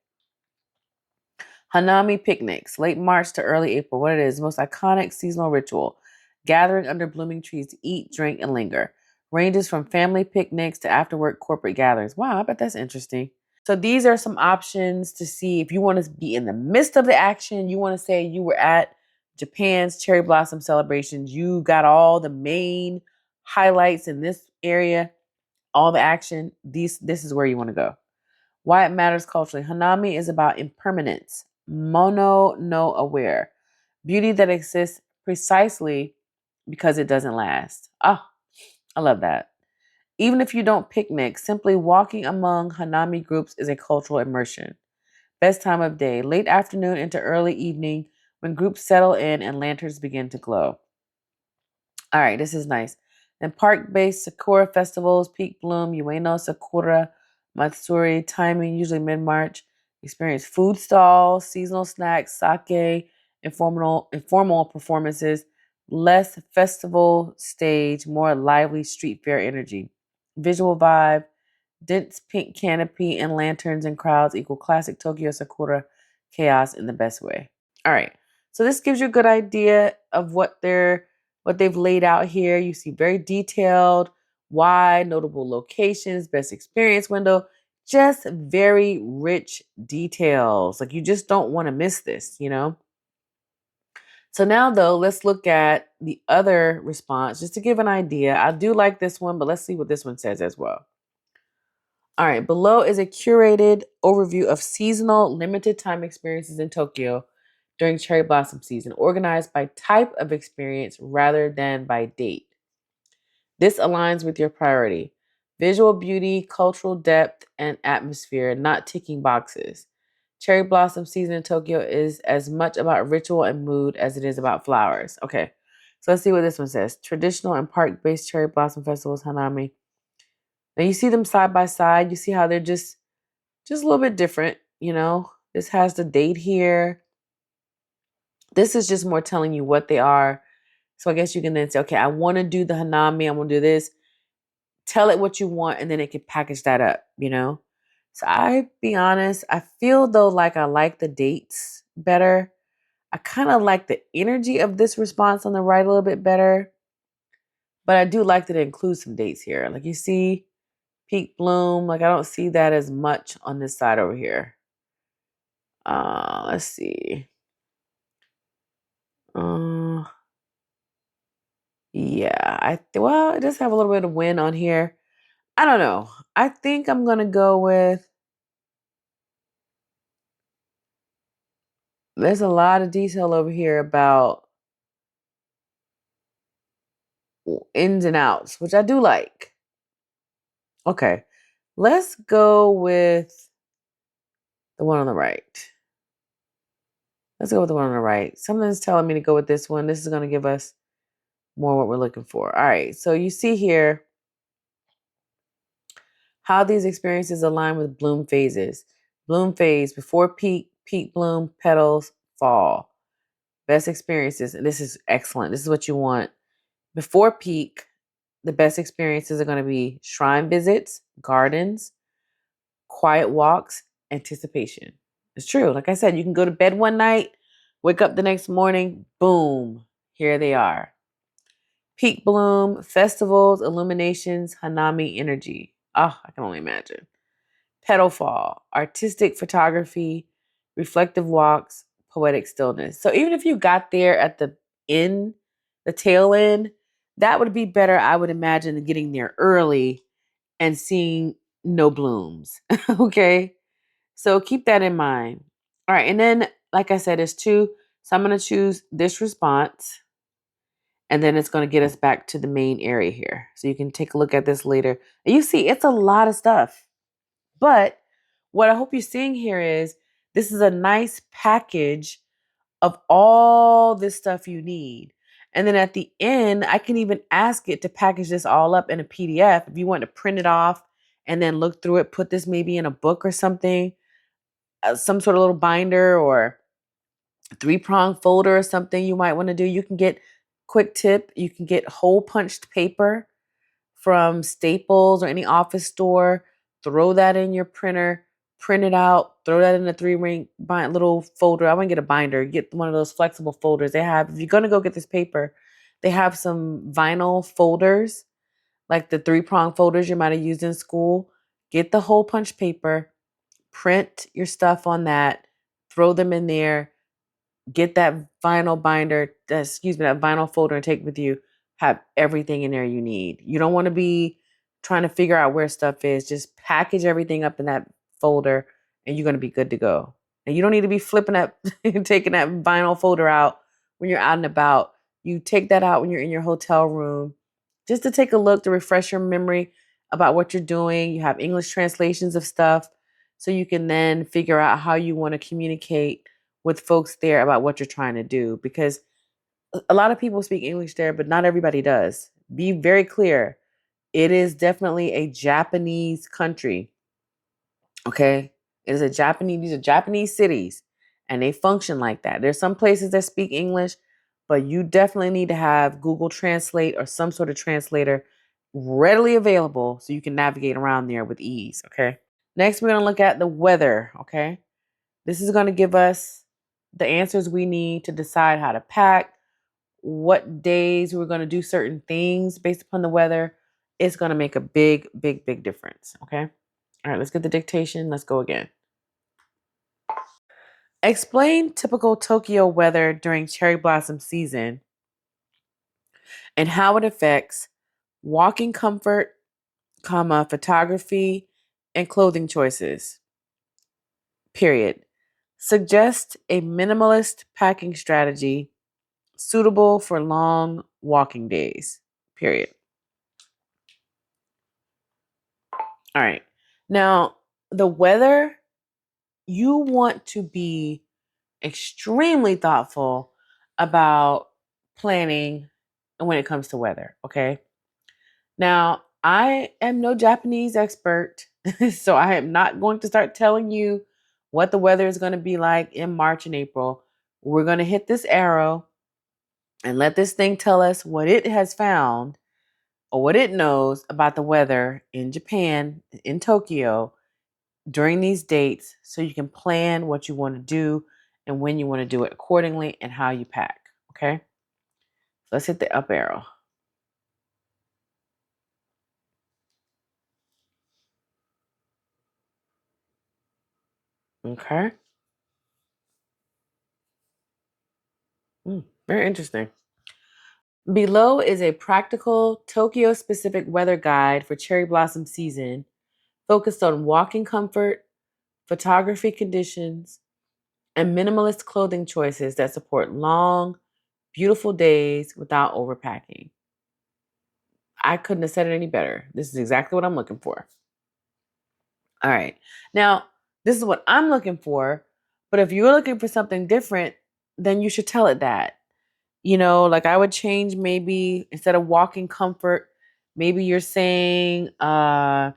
Speaker 1: Hanami picnics, late March to early April. What it is, most iconic seasonal ritual. Gathering under blooming trees to eat, drink, and linger. Ranges from family picnics to after work corporate gatherings. Wow, I bet that's interesting. So these are some options to see if you want to be in the midst of the action. You want to say you were at Japan's cherry blossom celebrations. You got all the main highlights in this area, all the action. This is where you want to go. Why it matters culturally. Hanami is about impermanence, mono no aware, beauty that exists precisely because it doesn't last. Ah, I love that. Even if you don't picnic, simply walking among Hanami groups is a cultural immersion. Best time of day, late afternoon into early evening when groups settle in and lanterns begin to glow. All right, this is nice. Then park-based Sakura festivals, peak bloom, Ueno Sakura, Matsuri, timing usually mid-March. Experience food stalls, seasonal snacks, sake, informal performances, less festival stage, more lively street fair energy. Visual vibe, dense pink canopy and lanterns and crowds equal classic Tokyo Sakura chaos in the best way. All right. So this gives you a good idea of what they've laid out here. You see very detailed why, notable locations, best experience window, just very rich details. Like you just don't want to miss this, you know? So now though, let's look at the other response just to give an idea. I do like this one, but let's see what this one says as well. All right, below is a curated overview of seasonal limited time experiences in Tokyo during cherry blossom season, organized by type of experience rather than by date. This aligns with your priority: visual beauty, cultural depth, and atmosphere, not ticking boxes. Cherry blossom season in Tokyo is as much about ritual and mood as it is about flowers. Okay, so let's see what this one says. Traditional and park-based cherry blossom festivals, Hanami. Now you see them side by side. You see how they're just a little bit different, you know? This has the date here. This is just more telling you what they are. So I guess you can then say, okay, I want to do the Hanami, I want to do this. Tell it what you want, and then it can package that up, you know? So I be honest, I feel though like I like the dates better. I kind of like the energy of this response on the right a little bit better. But I do like that it includes some dates here. Like you see peak bloom, like I don't see that as much on this side over here. Let's see. Uh, yeah, well, it does have a little bit of wind on here. I don't know. I think I'm gonna go with. There's a lot of detail over here about ins and outs, which I do like. Okay, let's go with the one on the right. Let's go with the one on the right. Something's telling me to go with this one. This is going to give us more what we're looking for. All right, so you see here how these experiences align with bloom phases. Bloom phase before peak, peak bloom, petals, fall. Best experiences, and this is excellent. This is what you want. Before peak, the best experiences are going to be shrine visits, gardens, quiet walks, anticipation. It's true. Like I said, you can go to bed one night, wake up the next morning, boom, here they are. Peak bloom, festivals, illuminations, Hanami energy. Oh, I can only imagine. Petal fall, artistic photography, reflective walks, poetic stillness. So even if you got there at the end, the tail end, that would be better, I would imagine, than getting there early and seeing no blooms. Okay. So keep that in mind. All right. And then, like I said, there's two. So I'm going to choose this response. And then it's going to get us back to the main area here. So you can take a look at this later. And you see, it's a lot of stuff. But what I hope you're seeing here is this is a nice package of all this stuff you need. And then at the end, I can even ask it to package this all up in a PDF. If you want to print it off and then look through it, put this maybe in a book or something, some sort of little binder or 3-prong folder or something you might want to do. You can get, quick tip, you can get hole punched paper from Staples or any office store, throw that in your printer, print it out, throw that in a 3-ring little folder. I want to get a binder, get one of those flexible folders they have. If you're going to go get this paper, they have some vinyl folders, like the 3-prong folders you might have used in school. Get the hole punch paper, print your stuff on that, throw them in there, get that vinyl binder, that vinyl folder and take it with you. Have everything in there you need. You don't want to be trying to figure out where stuff is. Just package everything up in that folder and you're going to be good to go. And you don't need to be flipping that, taking that vinyl folder out when you're out and about. You take that out when you're in your hotel room just to take a look, to refresh your memory about what you're doing. You have English translations of stuff so you can then figure out how you want to communicate with folks there about what you're trying to do, because a lot of people speak English there, but not everybody does. Be very clear. It is definitely a Japanese country. Okay. These are Japanese cities and they function like that. There's some places that speak English, but you definitely need to have Google Translate or some sort of translator readily available so you can navigate around there with ease. Okay. Next, we're going to look at the weather. Okay. This is going to give us the answers we need to decide how to pack, what days we're going to do certain things based upon the weather, it's going to make a big, big, big difference. Okay. All right, let's get the dictation. Let's go again. Explain typical Tokyo weather during cherry blossom season and how it affects walking comfort, photography, and clothing choices. Period. Suggest a minimalist packing strategy suitable for long walking days. Period. All right. Now, the weather, you want to be extremely thoughtful about planning when it comes to weather. Okay. Now, I am no Japanese expert, so I am not going to start telling you what the weather is going to be like in March and April. We're going to hit this arrow and let this thing tell us what it has found or what it knows about the weather in Japan, in Tokyo, during these dates so you can plan what you want to do and when you want to do it accordingly and how you pack. Okay? Let's hit the up arrow. Okay? Very interesting. Below is a practical Tokyo specific weather guide for cherry blossom season focused on walking comfort, photography conditions, and minimalist clothing choices that support long, beautiful days without overpacking. I couldn't have said it any better. This is exactly what I'm looking for. All right. Now, this is what I'm looking for, but if you're looking for something different, then you should tell it that. Like I would change maybe instead of walking comfort, maybe you're saying how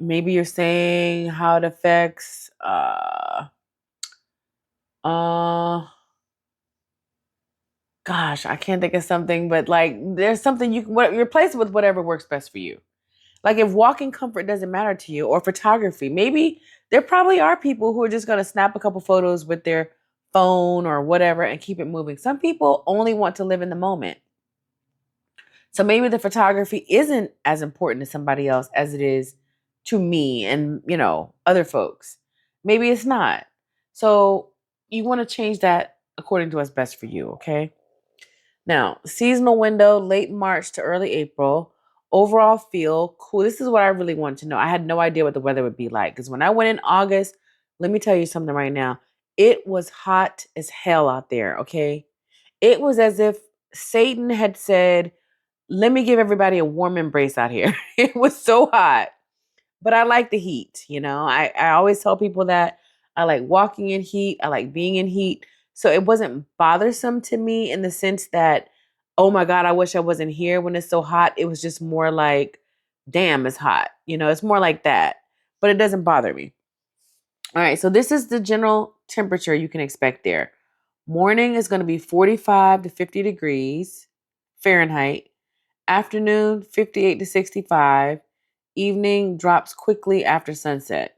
Speaker 1: it affects uh gosh, I can't think of something, but like there's something you can replace it with whatever works best for you. Like if walking comfort doesn't matter to you or photography, maybe there probably are people who are just going to snap a couple photos with their phone or whatever and keep it moving. Some people only want to live in the moment. So maybe the photography isn't as important to somebody else as it is to me and, other folks. Maybe it's not. So you want to change that according to what's best for you, okay? Now, seasonal window, late March to early April. Overall feel cool. This is what I really wanted to know. I had no idea what the weather would be like because when I went in August, let me tell you something right now. It was hot as hell out there, okay? It was as if Satan had said, let me give everybody a warm embrace out here. It was so hot, but I like the heat. I always tell people that I like walking in heat. I like being in heat. So it wasn't bothersome to me in the sense that, oh my God, I wish I wasn't here when it's so hot. It was just more like, damn, it's hot. It's more like that, but it doesn't bother me. All right. So this is the general temperature you can expect there. Morning is going to be 45 to 50 degrees Fahrenheit. Afternoon, 58 to 65. Evening drops quickly after sunset.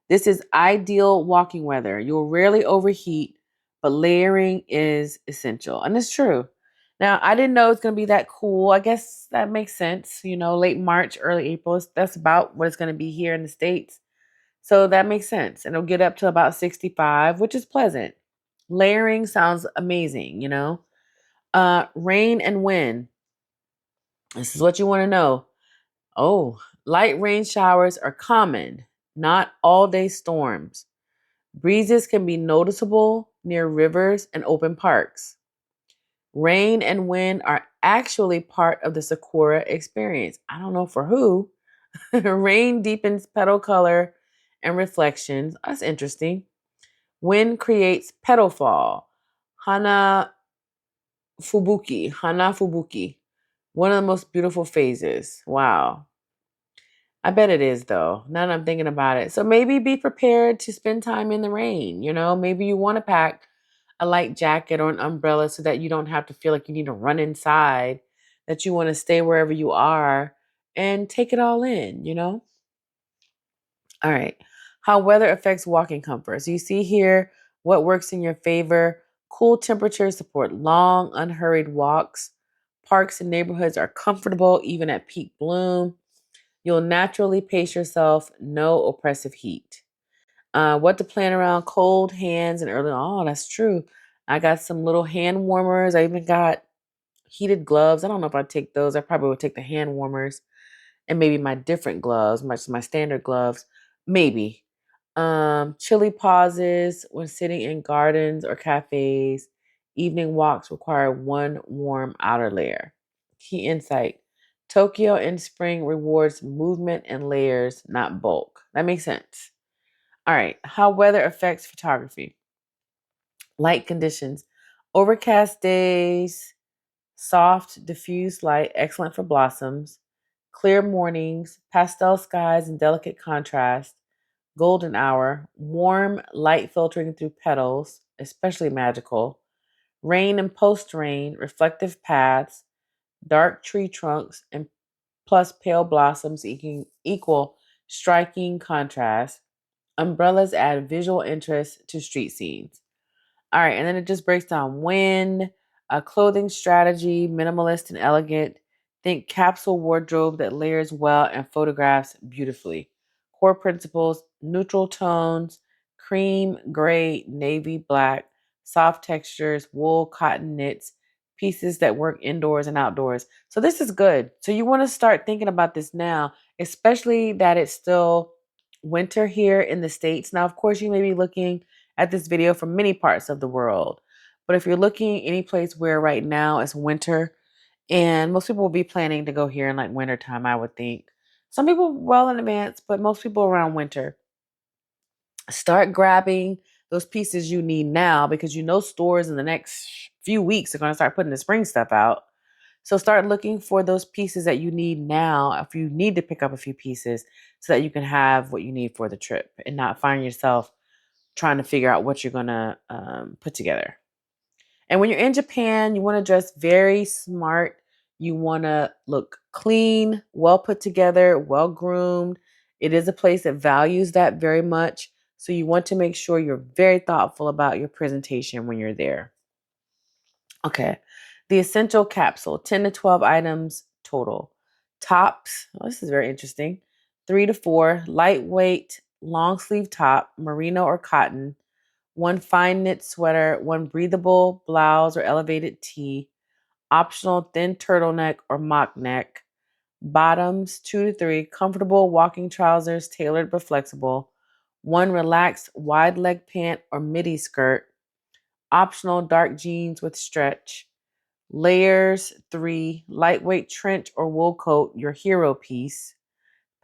Speaker 1: This is ideal walking weather. You'll rarely overheat, but layering is essential. And it's true. Now, I didn't know it's going to be that cool. I guess that makes sense. Late March, early April, that's about what it's going to be here in the States. So that makes sense. And it'll get up to about 65, which is pleasant. Layering sounds amazing. Rain and wind. This is what you want to know. Oh, light rain showers are common, not all day storms. Breezes can be noticeable near rivers and open parks. Rain and wind are actually part of the Sakura experience. I don't know for who. Rain deepens petal color and reflections. That's interesting. Wind creates petal fall. Hana fubuki. One of the most beautiful phases. Wow. I bet it is though. Now that I'm thinking about it. So maybe be prepared to spend time in the rain. Maybe you want to pack a light jacket or an umbrella so that you don't have to feel like you need to run inside, that you want to stay wherever you are and take it all in. All right. How weather affects walking comfort. So you see here what works in your favor. Cool temperatures support long, unhurried walks. Parks and neighborhoods are comfortable even at peak bloom. You'll naturally pace yourself, no oppressive heat. What to plan around cold hands and early. Oh, that's true. I got some little hand warmers. I even got heated gloves. I don't know if I'd take those. I probably would take the hand warmers and maybe my different gloves, my standard gloves. Maybe. Chilly pauses when sitting in gardens or cafes. Evening walks require one warm outer layer. Key insight. Tokyo in spring rewards movement and layers, not bulk. That makes sense. All right. How weather affects photography. Light conditions. Overcast days, soft, diffuse light, excellent for blossoms. Clear mornings, pastel skies and delicate contrast. Golden hour, warm light filtering through petals, especially magical. Rain and post rain, reflective paths, dark tree trunks, and plus pale blossoms equal striking contrast. Umbrellas add visual interest to street scenes. All right, and then it just breaks down wind, clothing strategy, minimalist and elegant. Think capsule wardrobe that layers well and photographs beautifully. Core principles, neutral tones, cream, gray, navy, black, soft textures, wool, cotton, knits, pieces that work indoors and outdoors. So this is good. So you want to start thinking about this now, especially that it's still winter here in the States. Now, of course, you may be looking at this video from many parts of the world. But if you're looking any place where right now it's winter, and most people will be planning to go here in like winter time, I would think. Some people well in advance, but most people around winter. Start grabbing those pieces you need now because you know stores in the next few weeks are going to start putting the spring stuff out. So start looking for those pieces that you need now if you need to pick up a few pieces so that you can have what you need for the trip and not find yourself trying to figure out what you're going to put together. And when you're in Japan, you want to dress very smart. You want to look clean, well put together, well groomed. It is a place that values that very much. So you want to make sure you're very thoughtful about your presentation when you're there. Okay. The essential capsule, 10 to 12 items total. Tops, this is very interesting. 3 to 4, lightweight, long sleeve top, merino or cotton. 1 fine knit sweater, 1 breathable blouse or elevated tee, optional thin turtleneck or mock neck, bottoms 2 to 3, comfortable walking trousers, tailored but flexible, 1 relaxed wide leg pant or midi skirt, optional dark jeans with stretch, layers 3, lightweight trench or wool coat, your hero piece,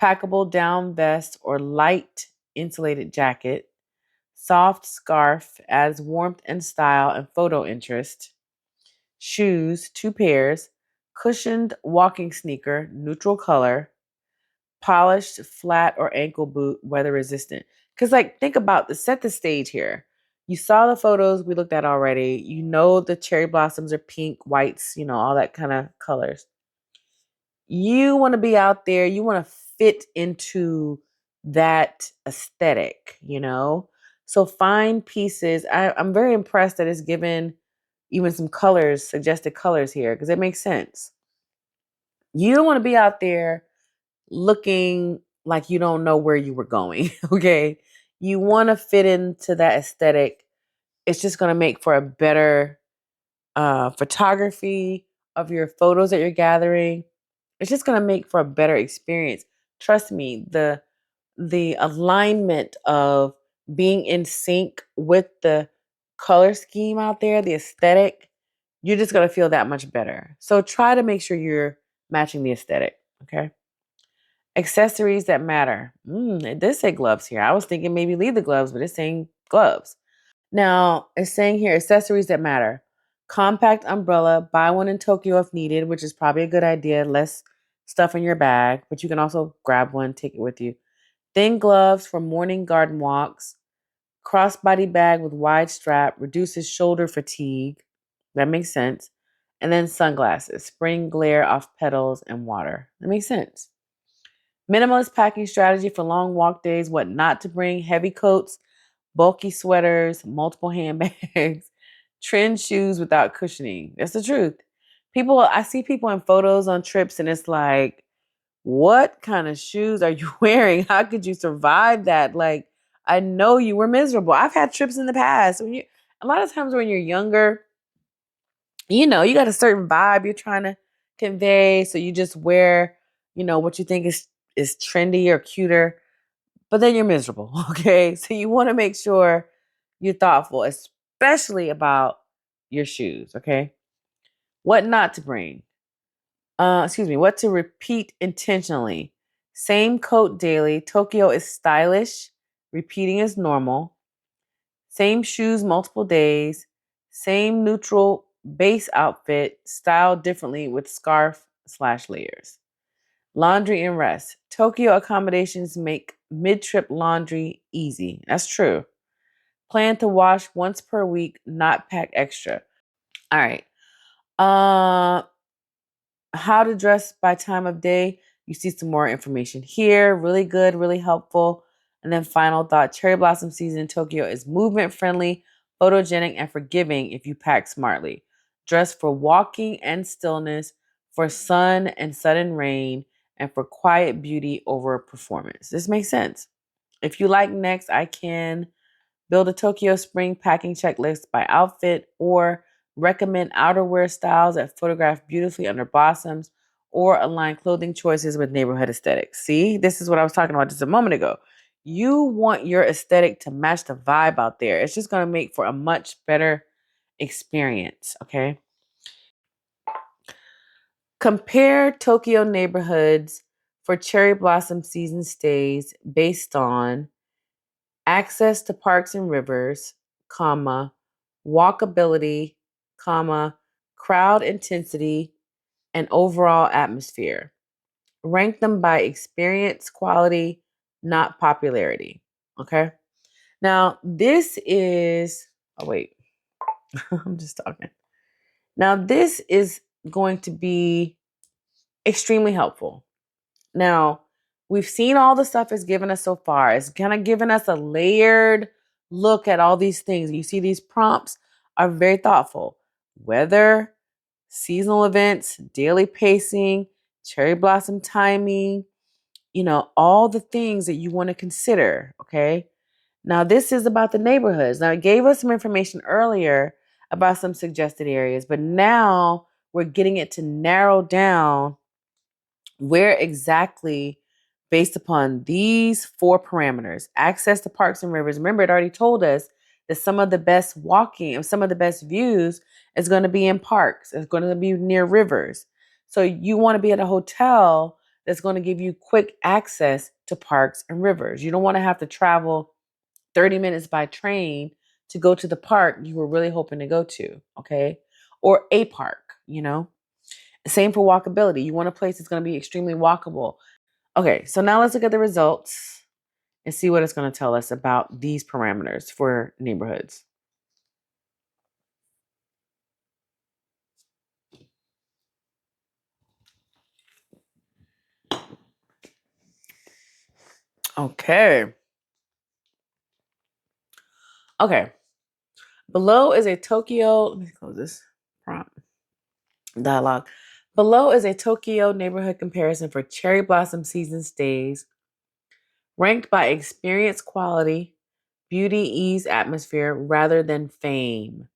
Speaker 1: packable down vest or light insulated jacket, soft scarf adds warmth and style and photo interest. Shoes, 2 pairs. Cushioned walking sneaker, neutral color. Polished flat or ankle boot, weather resistant. Because, like, think about set the stage here. You saw the photos we looked at already. You know the cherry blossoms are pink, whites, all that kind of colors. You want to be out there. You want to fit into that aesthetic. So find pieces. I'm very impressed that it's given even some colors, suggested colors here, because it makes sense. You don't want to be out there looking like you don't know where you were going, okay? You want to fit into that aesthetic. It's just going to make for a better photography of your photos that you're gathering. It's just going to make for a better experience. Trust me, the alignment of being in sync with the color scheme out there, the aesthetic, you're just going to feel that much better. So try to make sure you're matching the aesthetic, okay? Accessories that matter. It did say gloves here. I was thinking maybe leave the gloves, but it's saying gloves. Now, it's saying here accessories that matter. Compact umbrella, buy one in Tokyo if needed, which is probably a good idea. Less stuff in your bag, but you can also grab one, take it with you. Thin gloves for morning garden walks. Crossbody bag with wide strap reduces shoulder fatigue. That makes sense. And then sunglasses, spring glare off petals and water. That makes sense. Minimalist packing strategy for long walk days, what not to bring, heavy coats, bulky sweaters, multiple handbags, trend shoes without cushioning. That's the truth. I see people in photos on trips and it's like, what kind of shoes are you wearing? How could you survive that? Like, I know you were miserable. I've had trips in the past. A lot of times when you're younger, you got a certain vibe you're trying to convey. So you just wear, what you think is trendy or cuter, but then you're miserable. Okay. So you want to make sure you're thoughtful, especially about your shoes. Okay. What not to bring. What to repeat intentionally. Same coat daily. Tokyo is stylish. Repeating is normal. Same shoes multiple days. Same neutral base outfit. Styled differently with scarf/layers. Laundry and rest. Tokyo accommodations make mid-trip laundry easy. That's true. Plan to wash once per week, not pack extra. All right. Uh How to dress by time of day. You see some more information here. Really good, really helpful. And then final thought, cherry blossom season in Tokyo is movement friendly, photogenic, and forgiving if you pack smartly. Dress for walking and stillness, for sun and sudden rain, and for quiet beauty over performance. This makes sense. If you like next, I can build a Tokyo spring packing checklist by outfit, or recommend outerwear styles that photograph beautifully under blossoms, or align clothing choices with neighborhood aesthetics. See, this is what I was talking about just a moment ago. You want your aesthetic to match the vibe out there. It's just going to make for a much better experience, okay? Compare Tokyo neighborhoods for cherry blossom season stays based on access to parks and rivers, comma, walkability, comma, crowd intensity, and overall atmosphere. Rank them by experience, quality, not popularity. Okay. Now, this is, oh, wait, I'm just talking. Now, this is going to be extremely helpful. Now, we've seen all the stuff it's given us so far. It's kind of given us a layered look at all these things. You see, these prompts are very thoughtful. Weather, seasonal events, daily pacing, cherry blossom timing, all the things that you want to consider. Okay. Now, this is about the neighborhoods. Now, it gave us some information earlier about some suggested areas, but now we're getting it to narrow down where exactly, based upon these four parameters: access to parks and rivers. Remember, it already told us that some of the best walking and some of the best views is going to be in parks. It's going to be near rivers. So you want to be at a hotel that's going to give you quick access to parks and rivers. You don't want to have to travel 30 minutes by train to go to the park you were really hoping to go to, okay? Or a park. Same for walkability. You want a place that's going to be extremely walkable. Okay, so now let's look at the results and see what it's going to tell us about these parameters for neighborhoods. Okay. Okay. Below is a Tokyo, let me close this prompt dialogue. Below is a Tokyo neighborhood comparison for cherry blossom season stays, ranked by experience, quality, beauty, ease, atmosphere, rather than fame.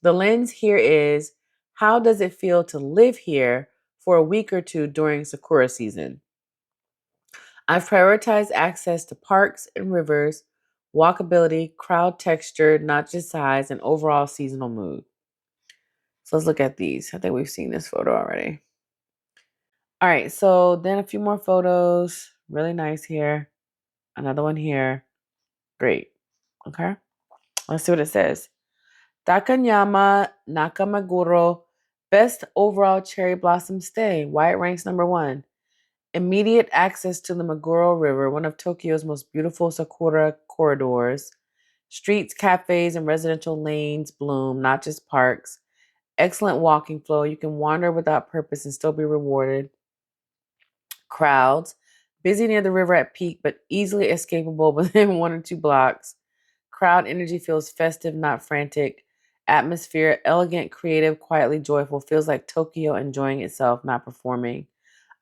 Speaker 1: The lens here is, how does it feel to live here for a week or two during Sakura season? I've prioritized access to parks and rivers, walkability, crowd texture, not just size, and overall seasonal mood. So let's look at these. I think we've seen this photo already. All right, so then a few more photos. Really nice here. Another one here. Great. Okay, let's see what it says. Takanyama Nakamaguro, best overall cherry blossom stay. Why it ranks number one. Immediate access to the Maguro River, one of Tokyo's most beautiful sakura corridors. Streets, cafes, and residential lanes bloom, not just parks. Excellent walking flow. You can wander without purpose and still be rewarded. Crowds. Busy near the river at peak, but easily escapable within 1 or 2 blocks. Crowd energy feels festive, not frantic. Atmosphere, elegant, creative, quietly joyful, feels like Tokyo enjoying itself, not performing.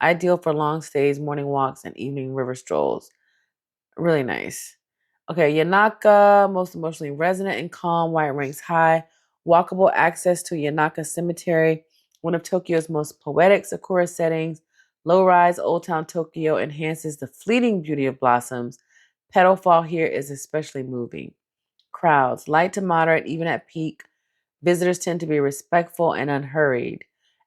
Speaker 1: Ideal for long stays, morning walks, and evening river strolls. Really nice. Okay, Yanaka, most emotionally resonant and calm, why it ranks high. Walkable access to Yanaka Cemetery, one of Tokyo's most poetic sakura settings. Low rise Old Town Tokyo enhances the fleeting beauty of blossoms. Petal fall here is especially moving. Crowds, light to moderate, even at peak. Visitors tend to be respectful and unhurried.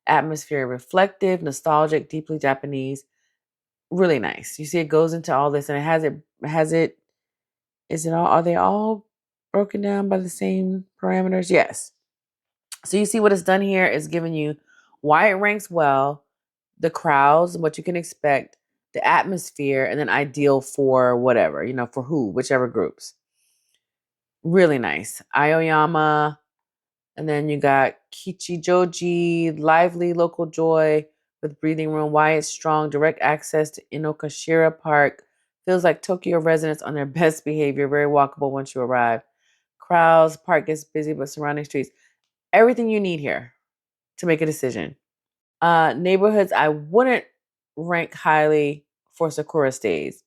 Speaker 1: Atmosphere, reflective, nostalgic, deeply Japanese. Really nice. You see, it goes into all this, and it has it. Is it all? Are they all broken down by the same parameters? Yes. So you see what it's done here is giving you why it ranks well, the crowds, what you can expect, the atmosphere, and then ideal for whatever, for who, whichever groups. Really nice. Aoyama, and then you got Kichijoji, lively local joy with breathing room. Why it's strong, direct access to Inokashira Park. Feels like Tokyo residents on their best behavior, very walkable once you arrive. Crowds, park gets busy, but surrounding streets. Everything you need here to make a decision. Neighborhoods I wouldn't rank highly for Sakura stays.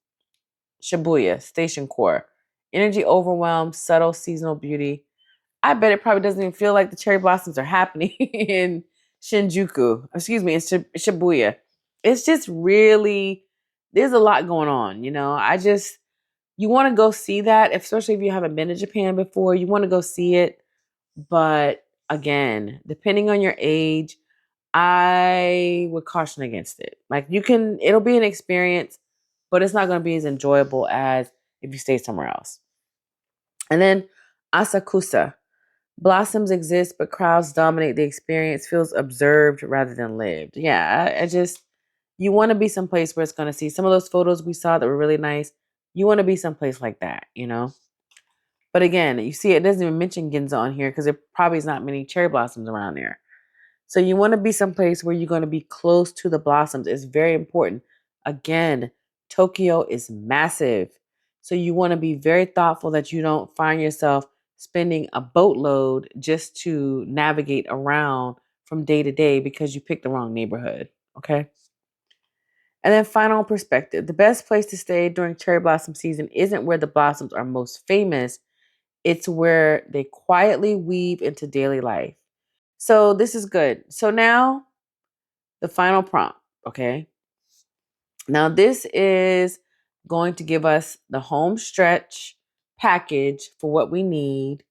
Speaker 1: Shibuya, Station Core. Energy overwhelmed, subtle seasonal beauty. I bet it probably doesn't even feel like the cherry blossoms are happening in Shinjuku. Excuse me, in Shibuya. It's just really, there's a lot going on, you want to go see that, especially if you haven't been to Japan before. You want to go see it. But again, depending on your age, I would caution against it. Like it'll be an experience, but it's not going to be as enjoyable as if you stay somewhere else. And then Asakusa. Blossoms exist, but crowds dominate the experience, feels observed rather than lived. Yeah, I just, you want to be someplace where it's going to see some of those photos we saw that were really nice. You want to be someplace like that. But again, you see, it doesn't even mention Ginza on here because there probably is not many cherry blossoms around there. So you want to be someplace where you're going to be close to the blossoms. It's very important. Again, Tokyo is massive. So you want to be very thoughtful that you don't find yourself spending a boatload just to navigate around from day to day because you picked the wrong neighborhood. Okay. And then final perspective. The best place to stay during cherry blossom season isn't where the blossoms are most famous. It's where they quietly weave into daily life. So this is good. So now the final prompt, okay? Now this is going to give us the home stretch package for what we need.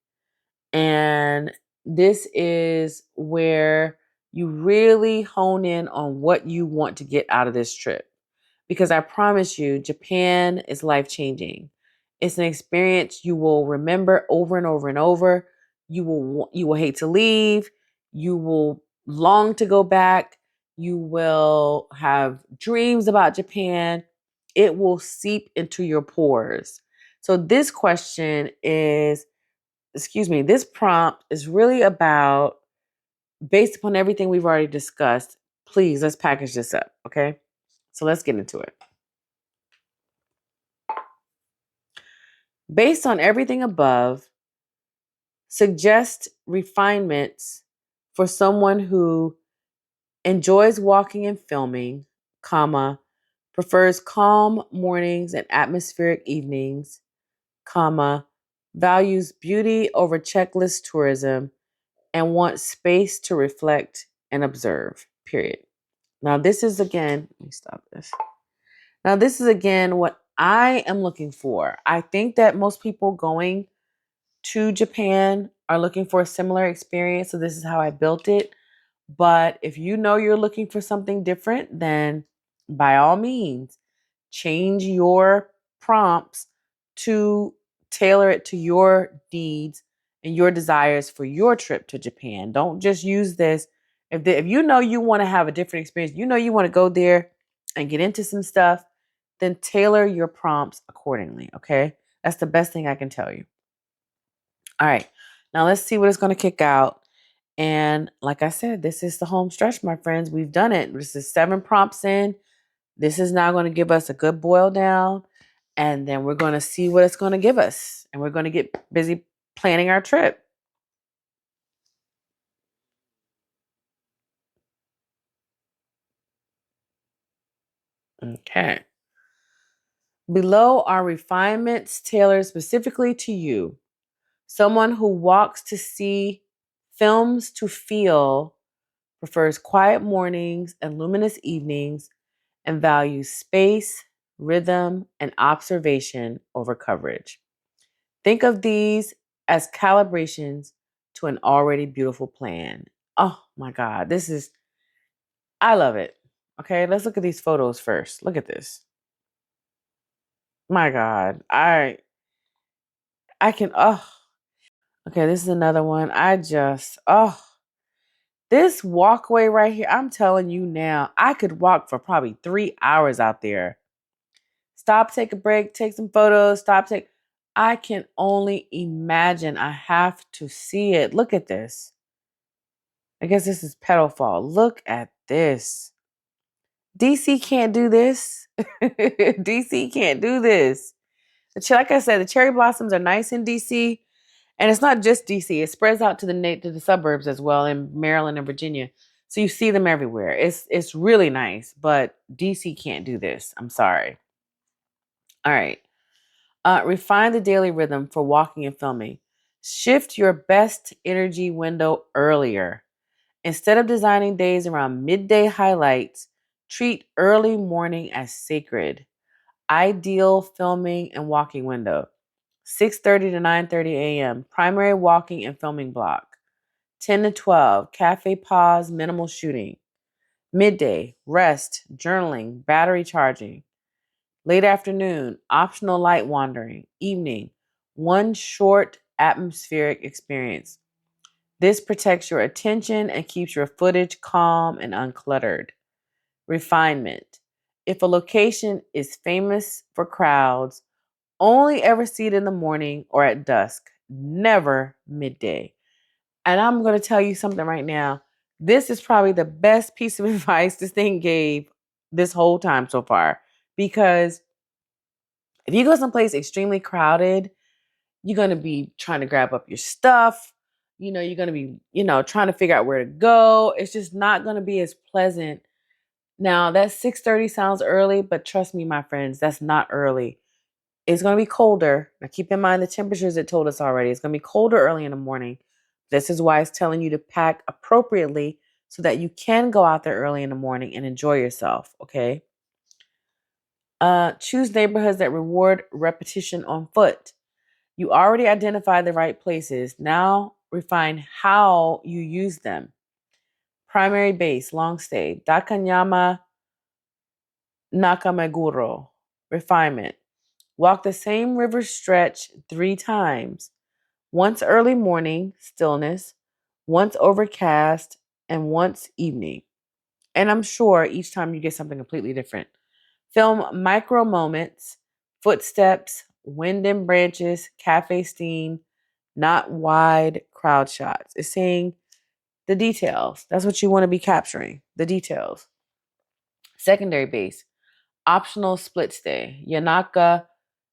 Speaker 1: And this is where you really hone in on what you want to get out of this trip. Because I promise you, Japan is life-changing. It's an experience you will remember over and over and over. You will hate to leave. You will long to go back. You will have dreams about Japan. It will seep into your pores. So this prompt is really about, based upon everything we've already discussed, please, let's package this up, okay? So let's get into it. Based on everything above, suggest refinements for someone who enjoys walking and filming, prefers calm mornings and atmospheric evenings, values beauty over checklist tourism, and wants space to reflect and observe, period. Now, this is again, let me stop this. Now, this is again what I am looking for. I think that most people going to Japan are looking for a similar experience. So this is how I built it. But if you know you're looking for something different, then by all means, change your prompts to tailor it to your needs and your desires for your trip to Japan. Don't just use this. If you know you want to have a different experience, you know you want to go there and get into some stuff, then tailor your prompts accordingly. Okay. That's the best thing I can tell you. All right. Now let's see what it's going to kick out. And like I said, this is the home stretch, my friends. We've done it. This is 7 prompts in. This is now going to give us a good boil down. And then we're going to see what it's going to give us. And we're going to get busy planning our trip. Okay. Below are refinements tailored specifically to you. Someone who walks to see, films to feel, prefers quiet mornings and luminous evenings, and values space, rhythm, and observation over coverage. Think of these as calibrations to an already beautiful plan. Oh my God, I love it. Okay, let's look at these photos first. Look at this. My God, I can, oh, okay, this is another one. This walkway right here, I'm telling you now, I could walk for probably 3 hours out there. Stop, take a break, take some photos, I can only imagine. I have to see it. Look at this. I guess this is petal fall. Look at this. DC can't do this. DC can't do this. Like I said, the cherry blossoms are nice in DC. And it's not just DC. It spreads out to the suburbs as well in Maryland and Virginia. So you see them everywhere. It's really nice, but DC can't do this. I'm sorry. All right. Refine the daily rhythm for walking and filming. Shift your best energy window earlier. Instead of designing days around midday highlights, treat early morning as sacred. Ideal filming and walking window. 6:30 to 9:30 a.m. primary walking and filming block. 10 to 12 cafe pause, minimal shooting. Midday rest, journaling, battery charging. Late afternoon optional light wandering. Evening one short atmospheric experience. This protects your attention and keeps your footage calm and uncluttered. Refinement. If a location is famous for crowds, only ever see it in the morning or at dusk, never midday. And I'm going to tell you something right now. This is probably the best piece of advice this thing gave this whole time so far. Because if you go someplace extremely crowded, you're going to be trying to grab up your stuff. You're going to be, trying to figure out where to go. It's just not going to be as pleasant. Now, that 6:30 sounds early, but trust me, my friends, that's not early. It's going to be colder. Now, keep in mind the temperatures it told us already. It's going to be colder early in the morning. This is why it's telling you to pack appropriately so that you can go out there early in the morning and enjoy yourself, okay? Choose neighborhoods that reward repetition on foot. You already identified the right places. Now refine how you use them. Primary base, long stay. Dakanyama Nakameguro. Refinement. Walk the same river stretch 3 times. Once early morning, stillness. Once overcast. And once evening. And I'm sure each time you get something completely different. Film micro moments, footsteps, wind and branches, cafe steam, not wide crowd shots. It's saying the details. That's what you want to be capturing, the details. Secondary base, optional split stay, Yanaka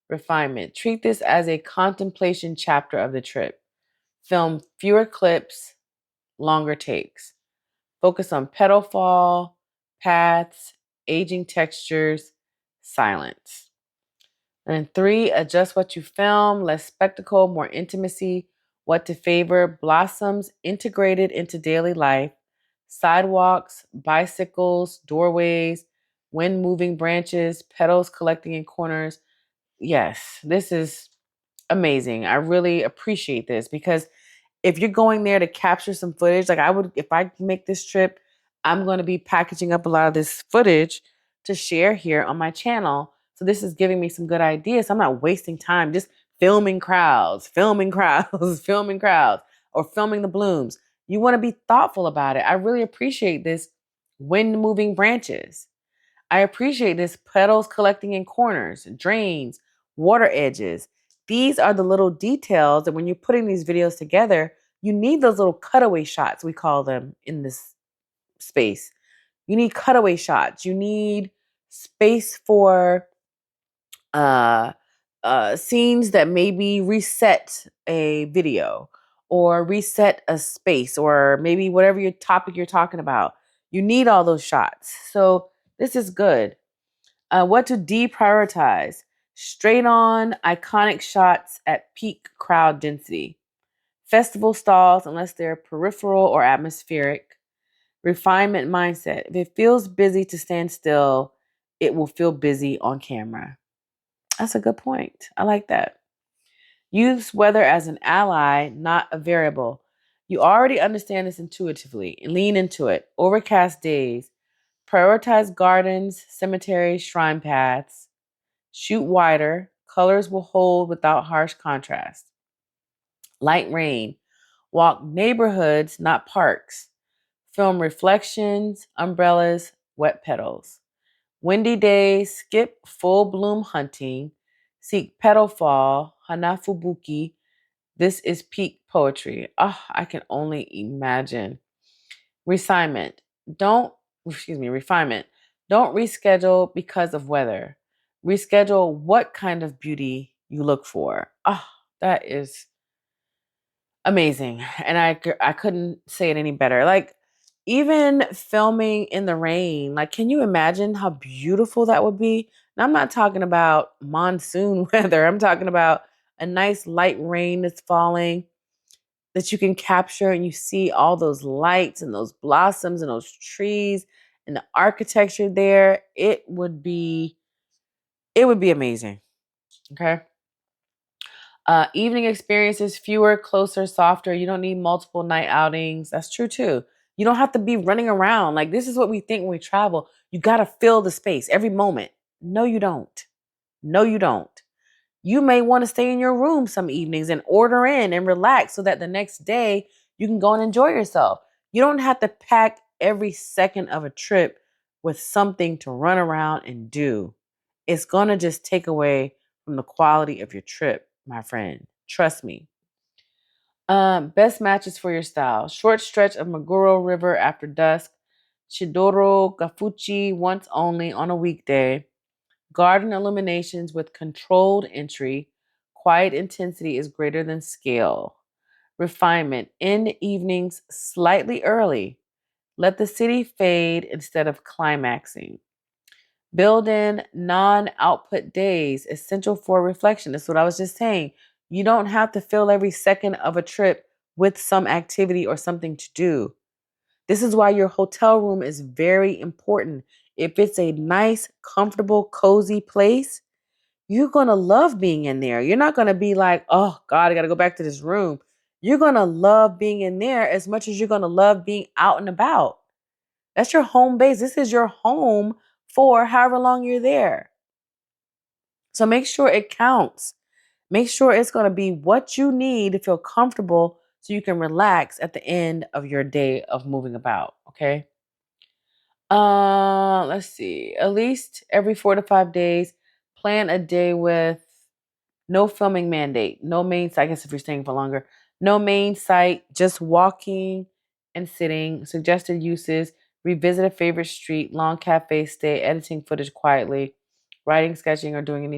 Speaker 1: refinement. Treat this as a contemplation chapter of the trip. Film fewer clips, longer takes. Focus on petal fall, paths, aging textures, silence. And then 3, adjust what you film, less spectacle, more intimacy. What to favor, blossoms integrated into daily life, sidewalks, bicycles, doorways, wind moving branches, petals collecting in corners. Yes, this is amazing. I really appreciate this because if you're going there to capture some footage, like if I make this trip, I'm going to be packaging up a lot of this footage to share here on my channel. So this is giving me some good ideas. So I'm not wasting time just filming crowds, filming crowds, filming crowds, or filming the blooms. You want to be thoughtful about it. I really appreciate this wind moving branches. I appreciate this petals collecting in corners, drains, water edges. These are the little details that when you're putting these videos together, you need those little cutaway shots, we call them in this space. You need cutaway shots. You need space for uh, scenes that maybe reset a video or reset a space or maybe whatever your topic you're talking about. You need all those shots. So this is good. What to deprioritize? Straight on iconic shots at peak crowd density. Festival stalls, unless they're peripheral or atmospheric. Refinement mindset. If it feels busy to stand still, it will feel busy on camera. That's a good point. I like that. Use weather as an ally, not a variable. You already understand this intuitively. Lean into it. Overcast days. Prioritize gardens, cemeteries, shrine paths. Shoot wider. Colors will hold without harsh contrast. Light rain. Walk neighborhoods, not parks. Film reflections, umbrellas, wet petals. Windy days, skip full bloom hunting. Seek petal fall, hanafubuki. This is peak poetry. Oh, I can only imagine. Refinement. Refinement. Don't reschedule because of weather. Reschedule what kind of beauty you look for. Oh, that is amazing. And I couldn't say it any better. Like, even filming in the rain, like, can you imagine how beautiful that would be? And I'm not talking about monsoon weather. I'm talking about a nice light rain that's falling that you can capture, and you see all those lights and those blossoms and those trees and the architecture there. It would be amazing. Okay. Evening experiences, fewer, closer, softer. You don't need multiple night outings. That's true too. You don't have to be running around. Like, this is what we think when we travel. You got to fill the space every moment. No, you don't. No, you don't. You may want to stay in your room some evenings and order in and relax so that the next day you can go and enjoy yourself. You don't have to pack every second of a trip with something to run around and do. It's going to just take away from the quality of your trip, my friend. Trust me. Best matches for your style. Short stretch of Maguro River after dusk. Chidoro Gafuchi once only on a weekday. Garden illuminations with controlled entry. Quiet intensity is greater than scale. Refinement. End evenings slightly early. Let the city fade instead of climaxing. Build in non-output days, essential for reflection. That's what I was just saying. You don't have to fill every second of a trip with some activity or something to do. This is why your hotel room is very important. If it's a nice, comfortable, cozy place, you're going to love being in there. You're not going to be like, oh, God, I got to go back to this room. You're going to love being in there as much as you're going to love being out and about. That's your home base. This is your home for however long you're there. So make sure it counts. Make sure it's going to be what you need to feel comfortable so you can relax at the end of your day of moving about. Okay. Let's see. At least every 4 to 5 days, plan a day with no filming mandate, no main site. I guess if you're staying for longer, no main site, just walking and sitting. Suggested uses: revisit a favorite street, long cafe stay, editing footage quietly, writing, sketching, or doing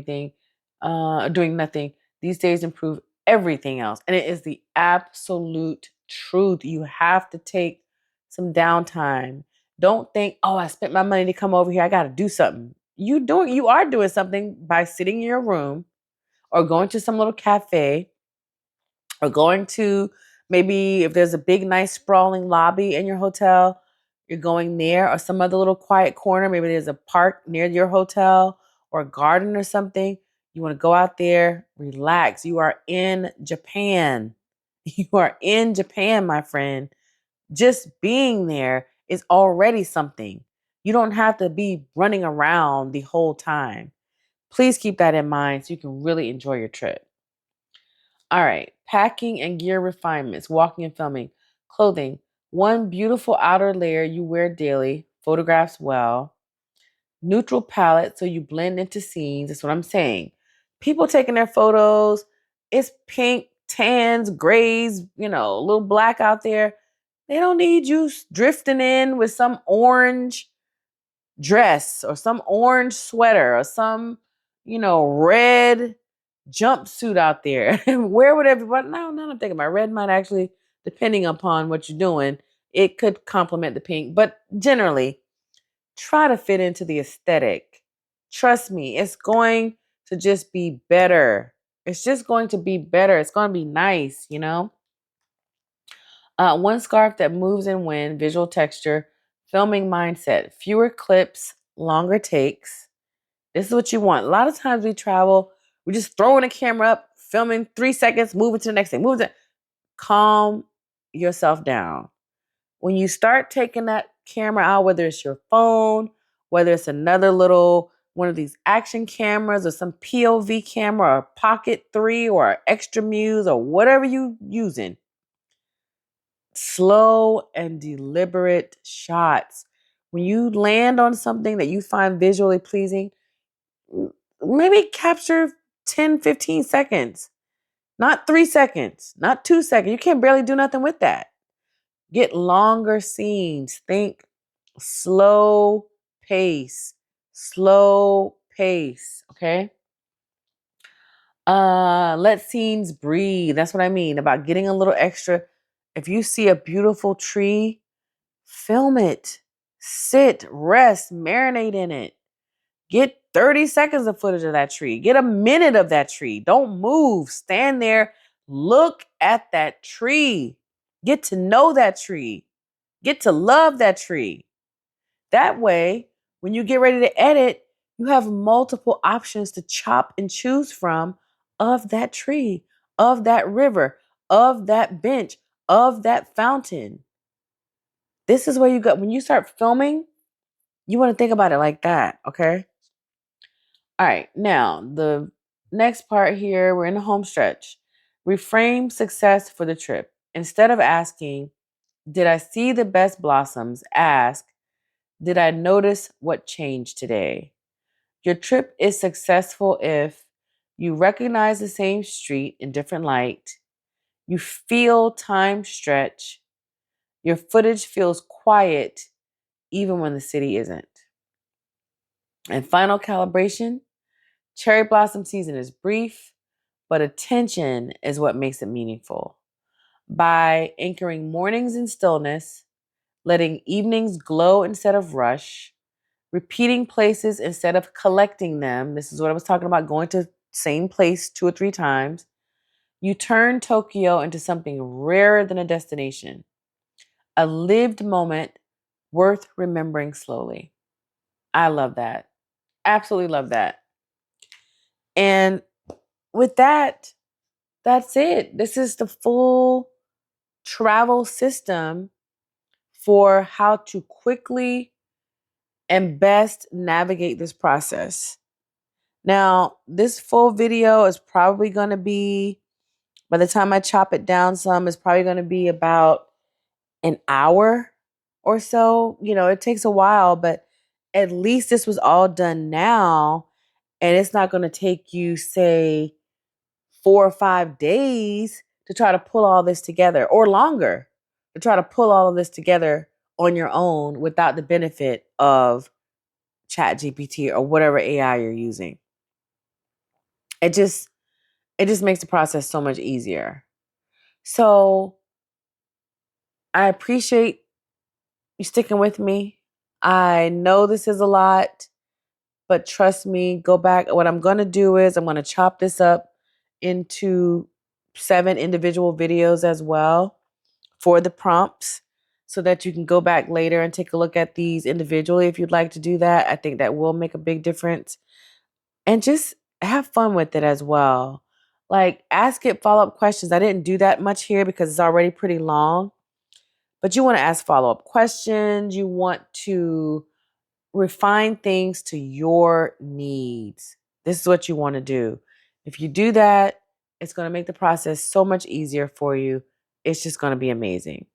Speaker 1: nothing. These days improve everything else. And it is the absolute truth. You have to take some downtime. Don't think, oh, I spent my money to come over here. I got to do something. You are doing something by sitting in your room or going to some little cafe or going to, maybe if there's a big, nice, sprawling lobby in your hotel, you're going there, or some other little quiet corner. Maybe there's a park near your hotel or a garden or something. You want to go out there, relax. You are in Japan. You are in Japan, my friend. Just being there is already something. You don't have to be running around the whole time. Please keep that in mind so you can really enjoy your trip. All right, packing and gear refinements, walking and filming, clothing. One beautiful outer layer you wear daily, photographs well. Neutral palette so you blend into scenes. That's what I'm saying. People taking their photos, it's pink, tans, grays, a little black out there. They don't need you drifting in with some orange dress or some orange sweater or some, red jumpsuit out there. Wear whatever. But now I'm thinking about red might actually, depending upon what you're doing, it could complement the pink. But generally, try to fit into the aesthetic. Trust me, it's going to just be better. It's just going to be better. It's going to be nice, you know? One scarf that moves in wind, visual texture, filming mindset, fewer clips, longer takes. This is what you want. A lot of times we travel, we're just throwing a camera up, filming 3 seconds, moving to the next thing. Calm yourself down. When you start taking that camera out, whether it's your phone, whether it's another little one of these action cameras or some POV camera or Pocket 3 or Extra Muse or whatever you using, slow and deliberate shots. When you land on something that you find visually pleasing, maybe capture 10, 15 seconds, not 3 seconds, not 2 seconds. You can barely do nothing with that. Get longer scenes. Think slow pace, slow pace. Okay. Let scenes breathe. That's what I mean about getting a little extra. If you see a beautiful tree, film it. Sit, rest, marinate in it. Get 30 seconds of footage of that tree. Get a minute of that tree. Don't move. Stand there. Look at that tree. Get to know that tree. Get to love that tree. That way, when you get ready to edit, you have multiple options to chop and choose from of that tree, of that river, of that bench, of that fountain. This is where you go. When you start filming, you want to think about it like that, okay? All right, now the next part here, we're in the home stretch. Reframe success for the trip. Instead of asking, did I see the best blossoms? Ask, did I notice what changed today? Your trip is successful if you recognize the same street in different light, you feel time stretch, your footage feels quiet even when the city isn't. And final calibration, cherry blossom season is brief, but attention is what makes it meaningful. By anchoring mornings in stillness, letting evenings glow instead of rush, repeating places instead of collecting them. This is what I was talking about, going to same place 2 or 3 times. You turn Tokyo into something rarer than a destination, a lived moment worth remembering slowly. I love that. Absolutely love that. And with that, that's it. This is the full travel system for how to quickly and best navigate this process. Now, this full video is probably going to be, by the time I chop it down some, it's probably going to be about an hour or so. You know, it takes a while, but at least this was all done now. And it's not going to take you, say, 4 or 5 days to try to pull all this together, or longer to try to pull all of this together on your own without the benefit of ChatGPT or whatever AI you're using. It just makes the process so much easier. So I appreciate you sticking with me. I know this is a lot, but trust me, go back. What I'm going to do is I'm going to chop this up into 7 individual videos as well for the prompts so that you can go back later and take a look at these individually if you'd like to do that. I think that will make a big difference. And just have fun with it as well. Like, ask it follow-up questions. I didn't do that much here because it's already pretty long. But you want to ask follow-up questions. You want to refine things to your needs. This is what you want to do. If you do that, it's going to make the process so much easier for you. It's just going to be amazing.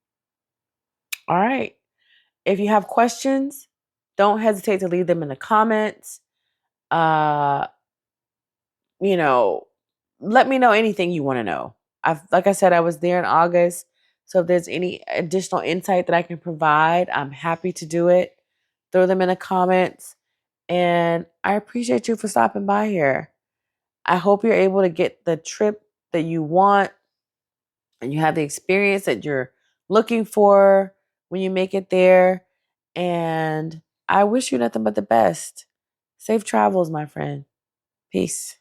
Speaker 1: All right. If you have questions, don't hesitate to leave them in the comments. Uh, you know, let me know anything you want to know. Like I said, I was there in August. So if there's any additional insight that I can provide, I'm happy to do it. Throw them in the comments. And I appreciate you for stopping by here. I hope you're able to get the trip that you want and you have the experience that you're looking for when you make it there. And I wish you nothing but the best. Safe travels, my friend. Peace.